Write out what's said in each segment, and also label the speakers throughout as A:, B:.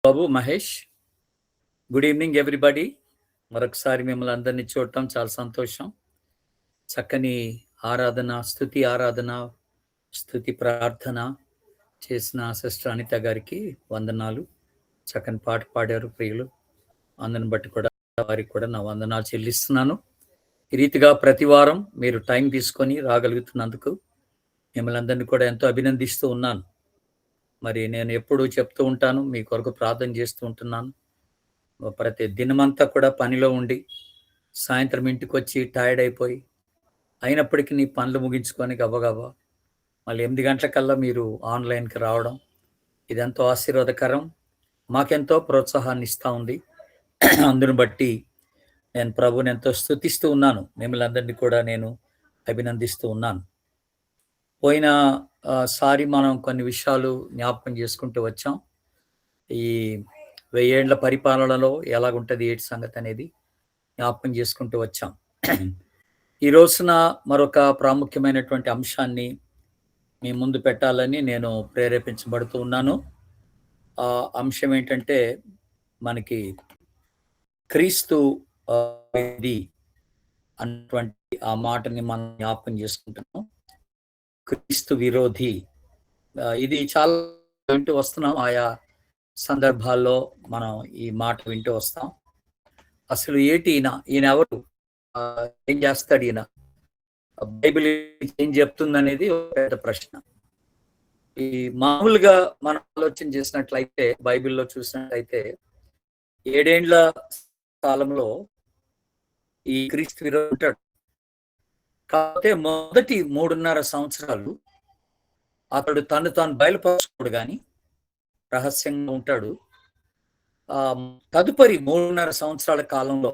A: బాబు Mahesh, good evening everybody. మరొకసారి మిమ్మల్ని అందరినీ చూడటం చాలా సంతోషం. చక్కని ఆరాధన, స్తుతి ప్రార్థన చేసిన సిస్టర్ అనిత గారికి వందనాలు. చక్కని పాట పాడారు ప్రియులు. అందరిని బట్టి కూడా వారికి కూడా నా వందనాలు చెల్లిస్తున్నాను. ఈ రీతిగా ప్రతి వారం మీరు టైం తీసుకొని రాగలుగుతున్నందుకు మిమ్మల్ని అందరినీ కూడా ఎంతో అభినందిస్తూ ఉన్నాను. మరి నేను ఎప్పుడూ చెప్తూ ఉంటాను, మీ కొరకు ప్రార్థన చేస్తూ ఉంటున్నాను. ప్రతి దినమంతా కూడా పనిలో ఉండి సాయంత్రం ఇంటికి వచ్చి టైర్డ్ అయిపోయి అయినప్పటికీ నీ పనులు ముగించుకొని గబగబా మళ్ళీ 8 గంటలకల్లా మీరు ఆన్లైన్కి రావడం ఇదెంతో ఆశీర్వాదకరం, మాకెంతో ప్రోత్సాహాన్ని ఇస్తూ ఉంది. అందును బట్టి నేను ప్రభుని ఎంతో స్తుతిస్తూ ఉన్నాను. మిమ్మల్ని అందరినీ కూడా నేను అభినందిస్తూ ఉన్నాను. పోయిన సారి మనం కొన్ని విషయాలు జ్ఞాపకం చేసుకుంటూ వచ్చాం. ఈ 1000 ఏళ్ల పరిపాలనలో ఎలాగుంటుంది ఏటి సంగతి అనేది జ్ఞాపకం చేసుకుంటూ వచ్చాం. ఈ రోజున మరొక ప్రాముఖ్యమైనటువంటి అంశాన్ని మీ ముందు పెట్టాలని నేను ప్రేరేపించబడుతూ ఉన్నాను. ఆ అంశం ఏంటంటే, మనకి క్రీస్తు అన్నటువంటి ఆ మాటని మనం జ్ఞాపకం చేసుకుంటున్నాం. క్రీస్తు విరోధి, ఇది చాలా వింటూ వస్తున్నాం. ఆయా సందర్భాల్లో మనం ఈ మాట వింటూ వస్తాం. అసలు ఏంటి ఈయన ఎవరు, ఏం చేస్తాడు ఈయన, బైబిల్ ఏం చెప్తుంది అనేది ఒక పెద్ద ప్రశ్న. ఈ మామూలుగా మనం ఆలోచన చేసినట్లయితే, బైబిల్లో చూసినట్లయితే 7 ఏండ్ల కాలంలో ఈ క్రీస్తు విరోధి ఉంటాడు. కాకపోతే మొదటి 3.5 సంవత్సరాలు అతడు తాను బయలుపరచుకోడు కానీ రహస్యంగా ఉంటాడు. తదుపరి 3.5 సంవత్సరాల కాలంలో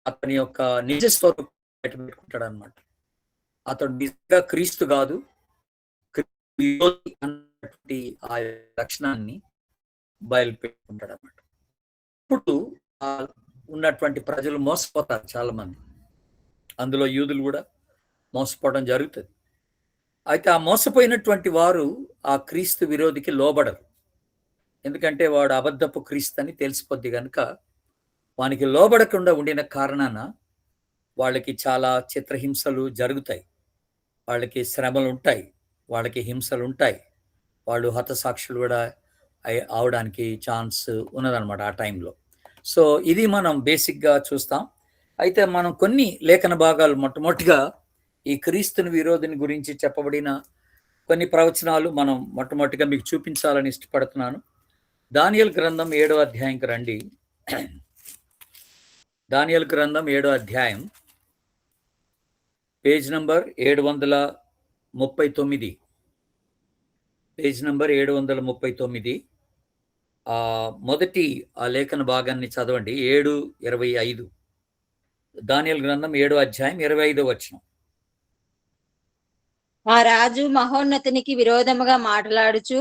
A: అతని యొక్క నిజ స్వరూపం పెట్టుకుంటాడు అనమాట. అతడు నిజంగా క్రీస్తు కాదు, అన్నటువంటి ఆ లక్షణాన్ని బయలుపెట్టుకుంటాడు అనమాట. ఇప్పుడు ఉన్నటువంటి ప్రజలు మోసపోతారు చాలా మంది, అందులో యూదులు కూడా మోసపోవడం జరుగుతుంది. అయితే ఆ మోసపోయినటువంటి వారు ఆ క్రీస్తు విరోధికి లోబడరు. ఎందుకంటే వాడు అబద్ధపు క్రీస్తు అని తెలిసిపోద్ది కనుక వానికి లోబడకుండా ఉండిన కారణాన వాళ్ళకి చాలా చిత్రహింసలు జరుగుతాయి, వాళ్ళకి శ్రమలు ఉంటాయి, వాళ్ళకి హింసలు ఉంటాయి, వాళ్ళు హతసాక్షులు కూడా అవడానికి ఛాన్స్ ఉన్నదనమాట ఆ టైంలో. సో ఇది మనం బేసిక్గా చూస్తాం. అయితే మనం కొన్ని లేఖన భాగాలు మొట్టమొదటిగా ఈ క్రీస్తుని విరోధిని గురించి చెప్పబడిన కొన్ని ప్రవచనాలు మనం మొట్టమొదటిగా మీకు చూపించాలని ఇష్టపడుతున్నాను. దానియేలు గ్రంథం 7వ అధ్యాయంకి రండి. దానియేలు గ్రంథం 7వ అధ్యాయం, పేజ్ నంబర్ 739. Page number 739. మొదటి ఆ లేఖన భాగాన్ని చదవండి. 7:25. దానియేలు గ్రంథం 7వ అధ్యాయం 25వ వచనం.
B: ఆ రాజు మహోన్నతునికి విరోధముగా మాట్లాడుచు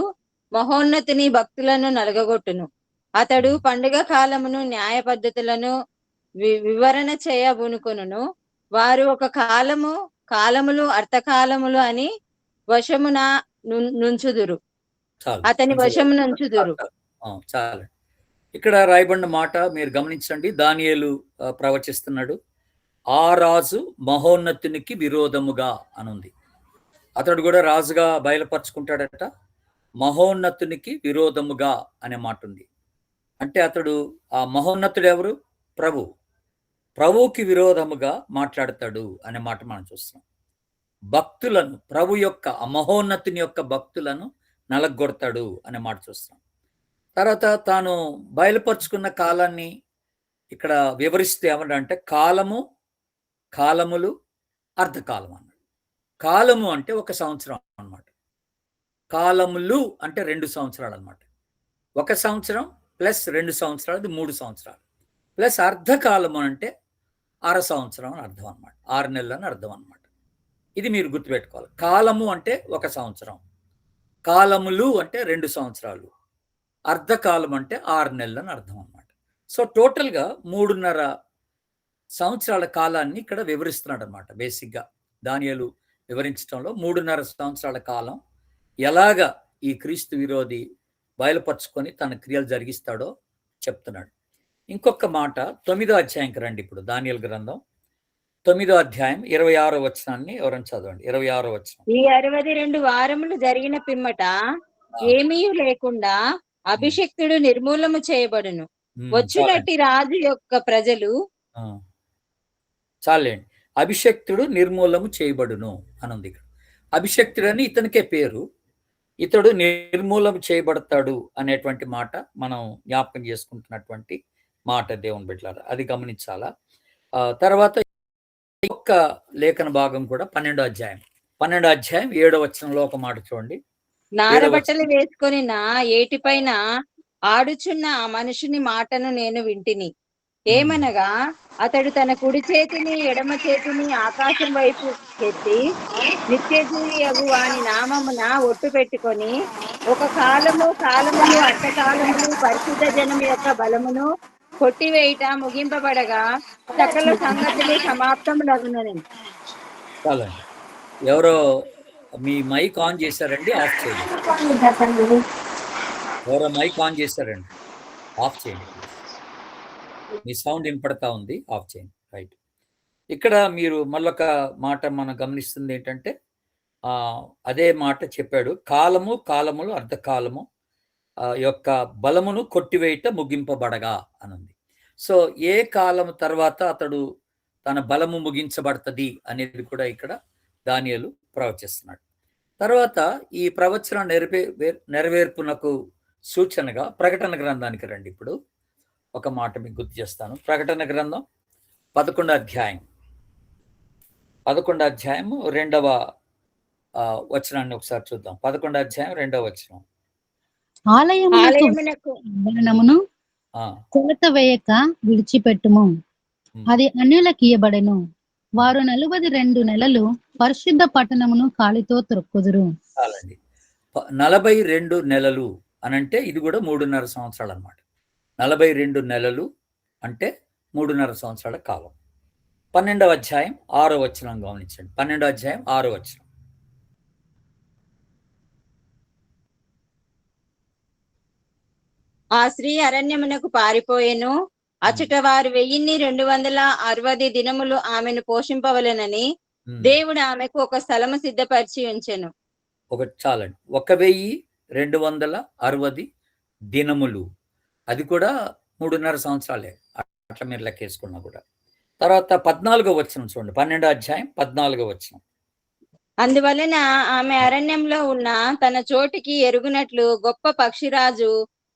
B: మహోన్నతుని భక్తులను నలగగొట్టును. అతడు పండుగ కాలమును న్యాయ పద్ధతులను వివరణ చేయబూనుకొనును. వారు ఒక కాలములు అర్థకాలములు అని వశమున నుంచుదురు, అతని వశము నుంచుదురు.
A: చాలా ఇక్కడ రాయబడిన మాట మీరు గమనించండి. దానియేలు ప్రవచిస్తున్నాడు, ఆ రాజు మహోన్నతునికి విరోధముగా అనుంది. అతడు కూడా రాజుగా బయలుపరుచుకుంటాడట. మహోన్నతునికి విరోధముగా అనే మాట ఉంది. అంటే అతడు, ఆ మహోన్నతుడు ఎవరు? ప్రభువుకి విరోధముగా మాట్లాడతాడు అనే మాట మనం చూస్తాం. భక్తులను, ప్రభు యొక్క మహోన్నతుని యొక్క భక్తులను నలగొడతాడు అనే మాట చూస్తాం. తర్వాత తాను బయలుపరుచుకున్న కాలాన్ని ఇక్కడ వివరిస్తే ఏమంటే, కాలములు అర్ధకాలం అన్నాడు. కాలము అంటే 1 సంవత్సరం అన్నమాట. కాలములు అంటే 2 సంవత్సరాలు అన్నమాట. 1 సంవత్సరం ప్లస్ 2 సంవత్సరాలు, అది 3 సంవత్సరాలు. ప్లస్ అర్ధకాలము అంటే 1/2 సంవత్సరం అని అర్థం అన్నమాట. 6 నెలలు అని అర్థం అన్నమాట. ఇది మీరు గుర్తుపెట్టుకోవాలి. కాలము అంటే 1 సంవత్సరం, కాలములు అంటే 2 సంవత్సరాలు, అర్ధకాలం అంటే 6 నెలలు అని అర్థం అన్నమాట. సో టోటల్గా 3.5 సంవత్సరాల కాలాన్ని ఇక్కడ వివరిస్తున్నాడు అనమాట. బేసిక్గా దానియేలు వివరించడంలో 3.5 సంవత్సరాల కాలం ఎలాగా ఈ క్రీస్తు విరోధి బయలుపరుచుకొని తన క్రియలు జరిగిస్తాడో చెప్తున్నాడు. ఇంకొక మాట 9వ అధ్యాయంకి రండి. ఇప్పుడు దానియేలు గ్రంథం 9వ అధ్యాయం 26వ వచనాన్ని ఎవరైనా చదవండి. 26వ వచనం.
B: ఈ 62 వారములు జరిగిన పిమ్మట ఏమీ లేకుండా అభిషక్తుడు నిర్మూలము చేయబడును. వచ్చినట్టి రాజు యొక్క ప్రజలు
A: చాలండి. అభిషక్తుడు నిర్మూలము చేయబడును అనుంది ఇక్కడ. అభిషక్తుడు అని ఇతనికే పేరు. ఇతడు నిర్మూలన చేయబడతాడు అనేటువంటి మాట మనం జ్ఞాపకం చేసుకుంటున్నటువంటి మాట దేవుని బిడ్డలారా, అది గమనించాలా. తర్వాత ఒక్క లేఖన భాగం కూడా 12వ అధ్యాయం 7వ వచనంలో ఒక మాట చూడండి.
B: నారబట్టలు వేసుకొని నా ఏటిపైన ఆడుచున్న ఆ మనుషుని మాటను నేను వింటిని. ఏమనగా అతడు తన కుడి చేతిని ఎడమ చేతిని ఆకాశం వైపు ఎత్తి నిత్యజీవి వాని నామమున ఒట్టు పెట్టుకొని ఒక కాలములు అర్థకాలములు పరిశుద్ధ జనం యొక్క బలమును కొట్టివేయట ముగింపబడగా సకల సంగతులు సమాప్తములగునని.
A: ఎవరో మీ మైక్ ఆన్ చేశారండి, ఆఫ్ చేయండి. ఎవరో మైక్ ఆన్ చేశారండి, ఆఫ్ చేయండి. మీ సౌండ్ వినపడతా ఉంది, ఆఫ్ చేయండి. రైట్. ఇక్కడ మీరు మళ్ళొక మాట మనం గమనిస్తుంది ఏంటంటే అదే మాట చెప్పాడు, కాలములు అర్ధకాలము యొక్క బలమును కొట్టివేయట ముగింపబడగా అనుంది. సో ఏ కాలం తర్వాత అతడు తన బలము ముగించబడుతుంది అనేది కూడా ఇక్కడ దానియేలు ప్రవచిస్తున్నాడు. తర్వాత ఈ ప్రవచన నెరవేర్పునకు సూచనగా ప్రకటన గ్రంథానికి రండి. ఇప్పుడు ఒక మాట మీకు గుర్తు చేస్తాను. ప్రకటన గ్రంథం 11వ అధ్యాయం 2వ వచనాన్ని ఒకసారి చూద్దాం. 11వ అధ్యాయం 2వ వచనం.
C: ఆలయమునకు కొలత వేయక విడిచిపెట్టుము, అది అన్యులకు ఇయ్యబడెను. వారు 42 నెలలు పరిశుద్ధ పట్టణమును కాలితో త్రొక్కుదురు.
A: 42 నెలలు అనంటే ఇది కూడా 3.5 సంవత్సరాలు అన్నమాట. 42 నెలలు అంటే 3.5 సంవత్సరాల కాలం. 12వ అధ్యాయం 6వ వచనం గమనించండి. 12వ అధ్యాయం 6వ వచనం.
B: ఆ స్త్రీ అరణ్యమునకు పారిపోయెను. అచట వారు 1260 దినములు ఆమెను పోషింపవలెనని దేవుడు ఆమెకు ఒక స్థలము సిద్ధపరిచి ఉంచెను.
A: చాలండి, 1260 దినములు, అది కూడా 3.5 సంవత్సరాలే అట్లా మీరు లెక్కేసుకున్నా కూడా. తర్వాత 14వ వచనం చూడండి. 12వ అధ్యాయం 14వ వచనం.
B: అందువలన ఆమె అరణ్యంలో ఉన్న తన చోటికి ఎరుగునట్లు గొప్ప పక్షిరాజు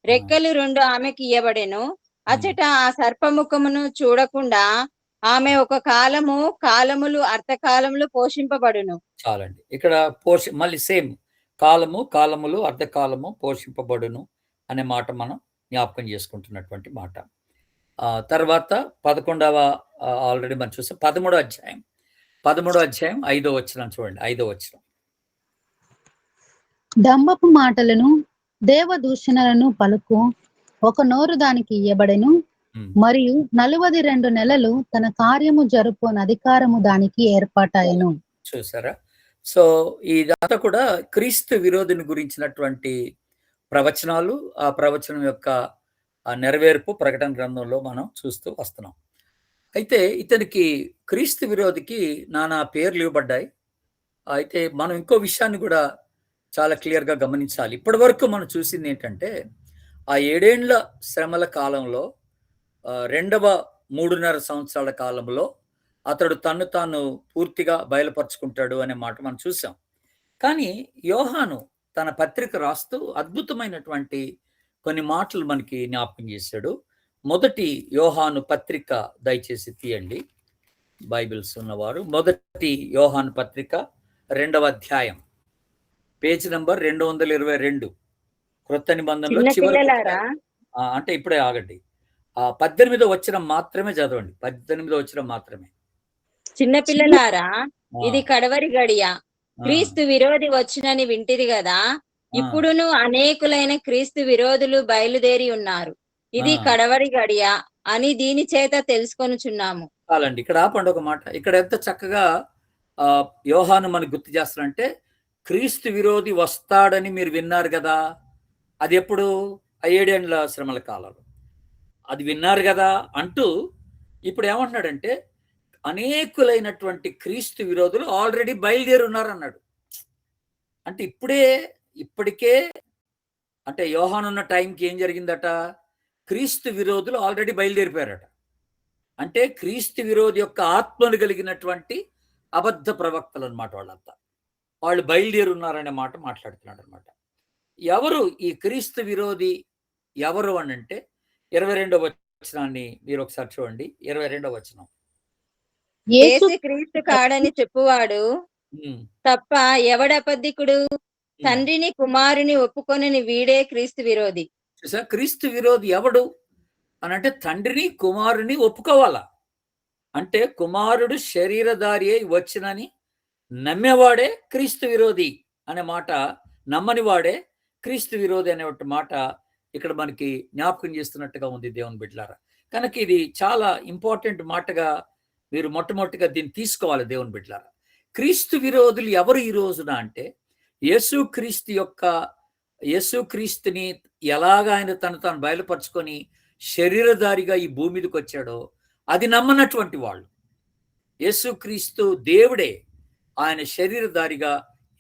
B: రెక్కలు 2 ఆమెకి ఇయ్యబడెను. అచట ఆ సర్పముఖమును చూడకుండా ఆమె ఒక కాలములు అర్థకాలములు పోషింపబడును.
A: చాలండి, ఇక్కడ మళ్ళీ సేమ్ కాలములు అర్ధకాలము పోషింపబడును అనే మాట మనం జ్ఞాపకం చేసుకుంటున్నటువంటి మాట. తర్వాత 11వ ఆల్రెడీ మనం చూసాం. 13వ అధ్యాయం 5వ వచనం చూడండి. 5వ వచనం.
C: డంబపు మాటలను దేవదూషణలను పలుకు ఒక నోరు దానికి ఇయ్యబడెను, మరియు 42 నెలలు తన కార్యము జరుపుని అధికారము దానికి ఏర్పాటాయను.
A: చూసారా? సో ఇదంతా కూడా క్రీస్తు విరోధిని గురించినటువంటి ప్రవచనాలు. ఆ ప్రవచనం యొక్క నెరవేర్పు ప్రకటన గ్రంథంలో మనం చూస్తూ వస్తున్నాం. అయితే ఇతనికి క్రీస్తు విరోధికి నానా పేర్లు ఇవ్వబడ్డాయి. అయితే మనం ఇంకో విషయాన్ని కూడా చాలా క్లియర్గా గమనించాలి. ఇప్పటి వరకు మనం చూసింది ఏంటంటే ఆ 7 ఏళ్ల శ్రమల కాలంలో 2వ 3.5 సంవత్సరాల కాలంలో అతడు తాను పూర్తిగా బయలుపరుచుకుంటాడు అనే మాట మనం చూసాం. కానీ యోహాను తన పత్రిక రాస్తూ అద్భుతమైనటువంటి కొన్ని మాటలు మనకి జ్ఞాపకం చేశాడు. మొదటి యోహాను పత్రిక దయచేసి తీయండి, బైబిల్స్ ఉన్నవారు. మొదటి యోహాను పత్రిక 2వ అధ్యాయం పేజీ నంబర్ 222 క్రొత్త నిబంధనలో చివరి. అంటే ఇప్పుడే ఆగండి, 18వ వచనం మాత్రమే చదవండి. 18వ వచనం మాత్రమే.
B: చిన్నపిల్లలారా, ఇది కడవరి గడియ. క్రీస్తు విరోధి వచ్చినని వింటిరి కదా. ఇప్పుడును అనేకులైన క్రీస్తు విరోధులు బయలుదేరి ఉన్నారు. ఇది కడవరి గడియ అని దీని చేత తెలుసుకొనుచున్నాము.
A: చాలండి, ఇక్కడ ఆపండి ఒక మాట. ఇక్కడ ఎంత చక్కగా యోహాను మనకు గుర్తు చేస్తారంటే, క్రీస్తు విరోధి వస్తాడని మీరు విన్నారు కదా, అది ఎప్పుడు? ఆ 7 ఏండ్ల శ్రమల కాలంలో. అది విన్నారు కదా అంటూ ఇప్పుడు ఏమంటున్నాడంటే, అనేకులైనటువంటి క్రీస్తు విరోధులు ఆల్రెడీ బయలుదేరి ఉన్నారు అన్నాడు. అంటే ఇప్పటికే అంటే యోహాను ఉన్న టైంకి ఏం జరిగిందట? క్రీస్తు విరోధులు ఆల్రెడీ బయలుదేరిపోయారట. అంటే క్రీస్తు విరోధి యొక్క ఆత్మను కలిగినటువంటి అబద్ధ ప్రవక్తలు అనమాట వాళ్ళంతా. వాళ్ళు బయలుదేరి ఉన్నారనే మాట మాట్లాడుతున్నాడు అనమాట. ఎవరు ఈ క్రీస్తు విరోధి ఎవరు అని అంటే 22వ వచనాన్ని మీరు ఒకసారి చూడండి. 22వ వచనం.
C: యేసు
B: యేసు క్రీస్తు కాడని చెప్పువాడు
A: ఉమ్,
B: తప్ప ఎవడబద్ధికుడు?
A: ఉమ్.
B: తండ్రిని కుమారుని ఒప్పుకొనని వీడే క్రీస్తు విరోధి.
A: చూసా, క్రీస్తు విరోధి ఎవడు అని అంటే తండ్రిని కుమారుని ఒప్పుకోవాలా. అంటే కుమారుడు శరీరధారి అయి వచ్చినని నమ్మేవాడే క్రీస్తు విరోధి అనే మాట, నమ్మని వాడే క్రీస్తు విరోధి అనే మాట ఇక్కడ మనకి జ్ఞాపకం చేస్తున్నట్టుగా ఉంది దేవుని బిడ్డలారా. కనుక ఇది చాలా ఇంపార్టెంట్ మాటగా మీరు మొట్టమొదటిగా దీన్ని తీసుకోవాలి దేవుని బిడ్డలారా. క్రీస్తు విరోధులు ఎవరు ఈ రోజున అంటే, యేసుక్రీస్తుని ఎలాగ ఆయన తాను బయలుపరుచుకొని శరీరధారిగా ఈ భూమి మీదకి వచ్చాడో అది నమ్మనటువంటి వాళ్ళు. యేసుక్రీస్తు దేవుడే ఆయన శరీరధారిగా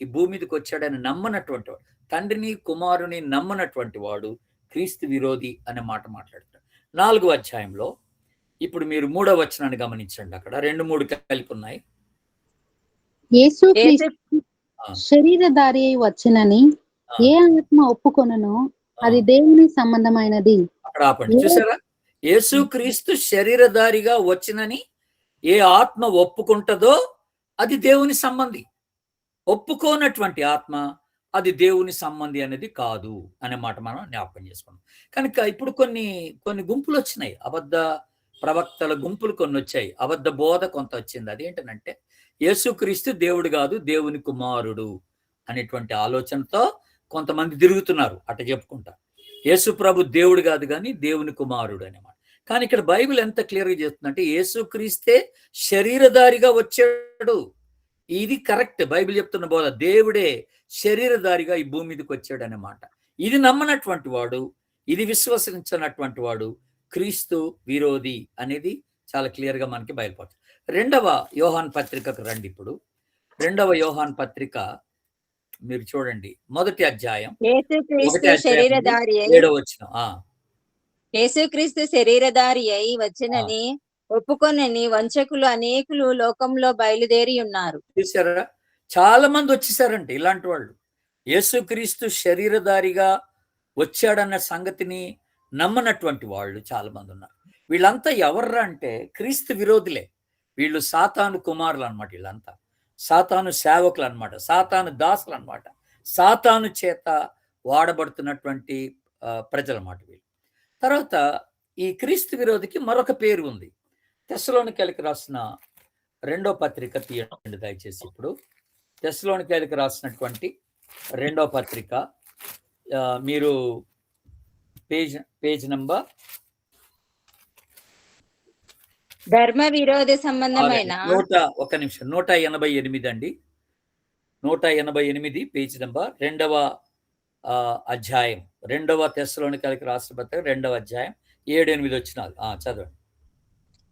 A: ఈ భూమి మీదకి వచ్చాడని నమ్మనటువంటి వాడు, తండ్రిని కుమారుని నమ్మనటువంటి వాడు క్రీస్తు విరోధి అనే మాట మాట్లాడతాడు. 4వ అధ్యాయంలో ఇప్పుడు మీరు 3వ వచనాన్ని గమనించండి. అక్కడ 2, 3 కలిపి ఉన్నాయి.
C: యేసుక్రీస్తు శరీరధారి అయి వచ్చినని ఏ ఆత్మ ఒప్పుకొనునో అది దేవుని సంబంధమైనది.
A: అక్కడ ఆపండి. చూసారా? యేసుక్రీస్తు శరీరధారిగా వచ్చినని ఏ ఆత్మ ఒప్పుకుంటదో అది దేవుని సంబంధి. ఒప్పుకోనటువంటి ఆత్మ అది దేవుని సంబంధి అనేది కాదు అనే మాట మనం జ్ఞాపకం చేసుకున్నాం. కనుక ఇప్పుడు కొన్ని గుంపులు వచ్చినాయి, అబద్ధ ప్రవక్తల గుంపులు కొన్ని వచ్చాయి, అబద్ధ బోధ కొంత వచ్చింది. అదేంటనంటే యేసుక్రీస్తు దేవుడు కాదు, దేవుని కుమారుడు అనేటువంటి ఆలోచనతో కొంతమంది తిరుగుతున్నారు అట చెప్పుకుంటా. యేసు ప్రభు దేవుడు కాదు కానీ దేవుని కుమారుడు అనేమాట. కానీ ఇక్కడ బైబిల్ ఎంత క్లియర్గా చేస్తుందంటే యేసుక్రీస్తే శరీరధారిగా వచ్చాడు. ఇది కరెక్ట్. బైబిల్ చెప్తున్న బోధ, దేవుడే శరీరధారిగా ఈ భూమి మీదకి వచ్చాడు అన్నమాట. ఇది నమ్మనటువంటి వాడు, ఇది విశ్వసించినటువంటి వాడు క్రీస్తు విరోధి అనేది చాలా క్లియర్ గా మనకి బయలుపడుతుంది. 2వ యోహాన్ పత్రికకు రండి. ఇప్పుడు 2వ యోహాన్ పత్రిక మీరు చూడండి, 1వ అధ్యాయం 7వ వచనం.
B: యేసుక్రీస్తు శరీరధారి అయి వచ్చినని ఒప్పుకొనని వంచకులు అనేకులు లోకంలో బయలుదేరి ఉన్నారు.
A: చూసారా? చాలా మంది వచ్చేసారంటే ఇలాంటి వాళ్ళు. యేసుక్రీస్తు శరీరధారిగా వచ్చాడన్న సంగతిని నమ్మనటువంటి వాళ్ళు చాలా మంది ఉన్నారు. వీళ్ళంతా ఎవర్రా అంటే క్రీస్తు విరోధులే. వీళ్ళు సాతాను కుమారులు అనమాట. వీళ్ళంతా సాతాను సేవకులు అనమాట, సాతాను దాసులు అనమాట, సాతాను చేత వాడబడుతున్నటువంటి ప్రజలు అన్నమాట వీళ్ళు. తర్వాత ఈ క్రీస్తు విరోధికి మరొక పేరు ఉంది. తెస్సలోనికైలకు రాసిన 2వ పత్రిక తీయండి దయచేసి. ఇప్పుడు తెస్సలోనికైలకు రాసినటువంటి 2వ పత్రిక మీరు పేజ్ నంబర్
B: ధర్మ విరోధ సంబంధమైన
A: 188 అండి. 188 పేజ్ నంబర్ 2వ అధ్యాయం, 2వ తెస్సలోనికైలకు రాసిన పత్రిక 2వ అధ్యాయం 7-8 వచనాలు చదవండి.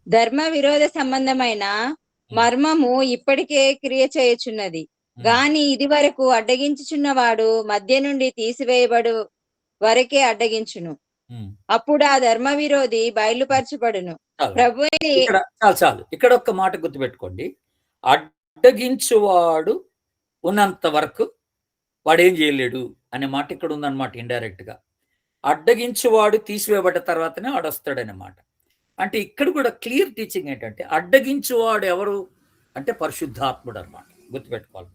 B: ధర్మ విరోధ సంబంధమైన మర్మము ఇప్పటికే క్రియ చేయుచున్నది గాని ఇది వరకు అడ్డగించుచున్నవాడు మధ్య నుండి తీసివేయబడు వరకే అడ్డగించును. అప్పుడు ఆ ధర్మ విరోధి బయలుపరచబడును. ప్రభు
A: చాలు. ఇక్కడ ఒక్క మాట గుర్తుపెట్టుకోండి. అడ్డగించువాడు ఉన్నంత వరకు వాడేం చేయలేడు అనే మాట ఇక్కడ ఉందన్నమాట. ఇండైరెక్ట్ గా అడ్డగించువాడు తీసివేయబడ్డ తర్వాతనే వాడు వస్తాడనమాట. అంటే ఇక్కడ కూడా క్లియర్ టీచింగ్ ఏంటంటే అడ్డగించువాడు ఎవరు అంటే పరిశుద్ధాత్ముడు అనమాట. గుర్తుపెట్టుకోవాలి.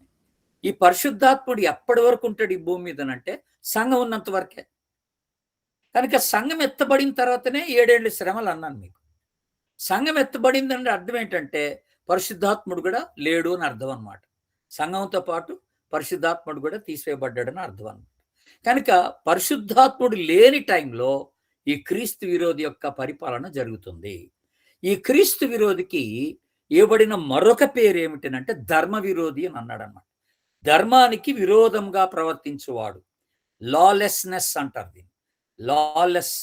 A: ఈ పరిశుద్ధాత్ముడు ఎప్పటి వరకు ఉంటాడు ఈ భూమి మీదనంటే సంఘం ఉన్నంత వరకే. కనుక సంఘం ఎత్తబడిన తర్వాతనే 7 ఏళ్ల శ్రమలు అన్నాను మీకు. సంఘం ఎత్తబడిందంటే అర్థం ఏంటంటే పరిశుద్ధాత్ముడు కూడా లేడు అని అర్థం అనమాట. సంఘంతో పాటు పరిశుద్ధాత్ముడు కూడా తీసివేయబడ్డాడని అర్థం అనమాట. కనుక పరిశుద్ధాత్ముడు లేని టైంలో ఈ క్రీస్తు విరోధి యొక్క పరిపాలన జరుగుతుంది. ఈ క్రీస్తు విరోధికి ఇవ్వబడిన మరొక పేరు ఏమిటంటే ధర్మ విరోధి అని అన్నాడు అన్నమాట. ధర్మానికి విరోధంగా ప్రవర్తించువాడు, లాలెస్నెస్ అంటారు దీన్ని. లాలెస్,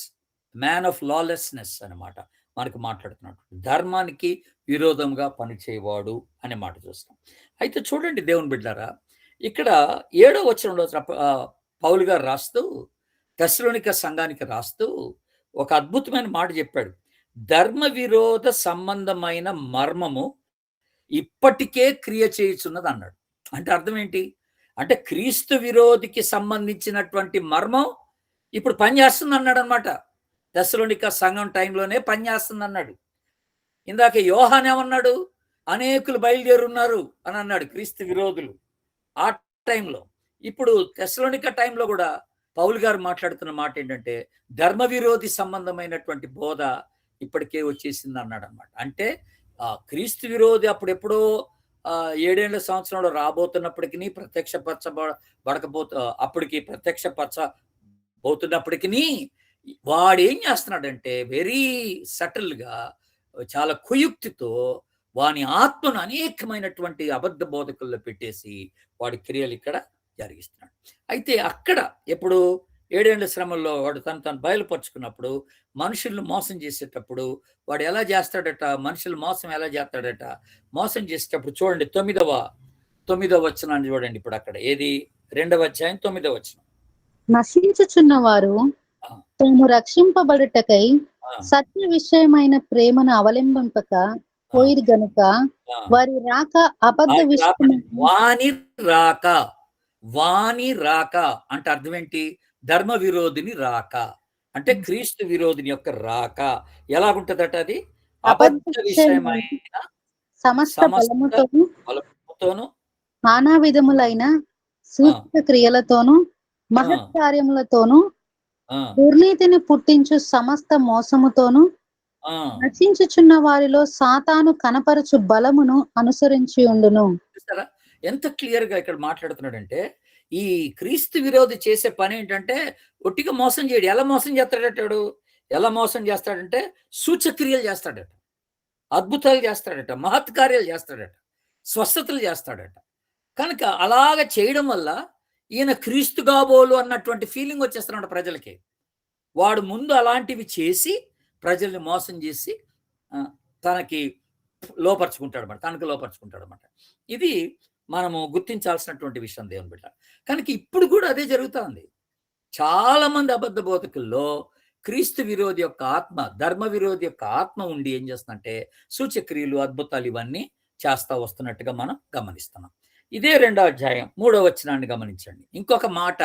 A: మ్యాన్ ఆఫ్ లాలెస్నెస్ అన్నమాట మనకు మాట్లాడుతున్నాడు. ధర్మానికి విరోధంగా పనిచేయవాడు అనే మాట చూస్తాం. అయితే చూడండి దేవుని బిడ్డారా, ఇక్కడ 7వ వచనంలో పౌలు గారు రాస్తూ తెస్సలోనిక సంఘానికి రాస్తూ ఒక అద్భుతమైన మాట చెప్పాడు. ధర్మ విరోధ సంబంధమైన మర్మము ఇప్పటికే క్రియ చేయుచున్నది అన్నాడు. అంటే అర్థం ఏంటి? అంటే క్రీస్తు విరోధికి సంబంధించినటువంటి మర్మం ఇప్పుడు పనిచేస్తుంది అన్నాడు అనమాట. తెస్సలోనిక సంఘం టైంలోనే పనిచేస్తుంది అన్నాడు. ఇందాక యోహాన్ ఏమన్నాడు? అనేకులు బయలుదేరున్నారు అని అన్నాడు, క్రీస్తు విరోధులు ఆ టైంలో. ఇప్పుడు తెస్సలోనిక టైంలో కూడా పౌలు గారు మాట్లాడుతున్న మాట ఏంటంటే ధర్మ విరోధి సంబంధమైనటువంటి బోధ ఇప్పటికే వచ్చేసింది అన్నాడు అనమాట. అంటే క్రీస్తు విరోధి అప్పుడెప్పుడో 7 సంవత్సరంలో రాబోతున్నప్పటికీ అప్పటికి ప్రత్యక్షపరచబోతున్నప్పటికీ వాడు ఏం చేస్తున్నాడంటే వెరీ సటిల్గా, చాలా కుయుక్తితో వాని ఆత్మను అనేకమైనటువంటి అబద్ధ బోధకుల్లో పెట్టేసి వాడి క్రియలు ఇక్కడ జరిగిస్తున్నాడు. అయితే అక్కడ ఎప్పుడు 7 శ్రమల్లో వాడు తను బయలుపరుచుకున్నప్పుడు మనుషులను మోసం చేసేటప్పుడు వాడు ఎలా చేస్తాడట, మనుషులు మోసం ఎలా చేస్తాడట, మోసం చేసేటప్పుడు చూడండి 9వ వచనాన్ని చూడండి. ఇప్పుడు అక్కడ ఏది 2వ అధ్యాయం 9వ వచనం.
C: నశించుచున్న వారు తాము రక్షింపబడుటకై సత్య విషయమైన ప్రేమను అవలంబింపక పోయిరు గనుక వారి రాక అబద్ధ
A: వాని రాక అంటే అర్థం ఏంటి? ధర్మ విరోధిని రాక అంటే క్రీస్తు విరోధిని యొక్క రాక ఎలాగుంటదట? అది అబద్ధ విషయమైన
C: సమస్త బలముతోను నానా విధములైన సూక్ష్మ క్రియలతోను మహత్కార్యములతోను దుర్నీతిని పుట్టించు సమస్త మోసముతోను నశించుచున్న వారిలో సాతాను కనపరచు బలమును అనుసరించి ఉండును.
A: ఎంత క్లియర్ గా ఇక్కడ మాట్లాడుతున్నాడంటే ఈ క్రీస్తు విరోధి చేసే పని ఏంటంటే ఒట్టిగా మోసం చేయడు. ఎలా మోసం చేస్తాడటాడు? ఎలా మోసం చేస్తాడంటే సూచక్రియలు చేస్తాడట, అద్భుతాలు చేస్తాడట, మహత్కార్యాలు చేస్తాడట, స్వస్థతలు చేస్తాడట. కనుక అలాగ చేయడం వల్ల ఈయన క్రీస్తు కాబోలు అన్నటువంటి ఫీలింగ్ వచ్చేస్తున్నాడు ప్రజలకి. వాడు ముందు అలాంటివి చేసి ప్రజల్ని మోసం చేసి తనకు లోపరుచుకుంటాడు అనమాట. ఇది మనము గుర్తించాల్సినటువంటి విషయం దేవుని బిడ్డ. కనుక ఇప్పుడు కూడా అదే జరుగుతుంది. చాలా మంది అబద్ధ బోధకుల్లో క్రీస్తు విరోధి యొక్క ఆత్మ, ధర్మ విరోధి యొక్క ఆత్మ ఉండి ఏం చేస్తుందంటే సూచక్రియలు, అద్భుతాలు ఇవన్నీ చేస్తా వస్తున్నట్టుగా మనం గమనిస్తున్నాం. ఇదే 2వ అధ్యాయం 3వ వచనాన్ని గమనించండి. ఇంకొక మాట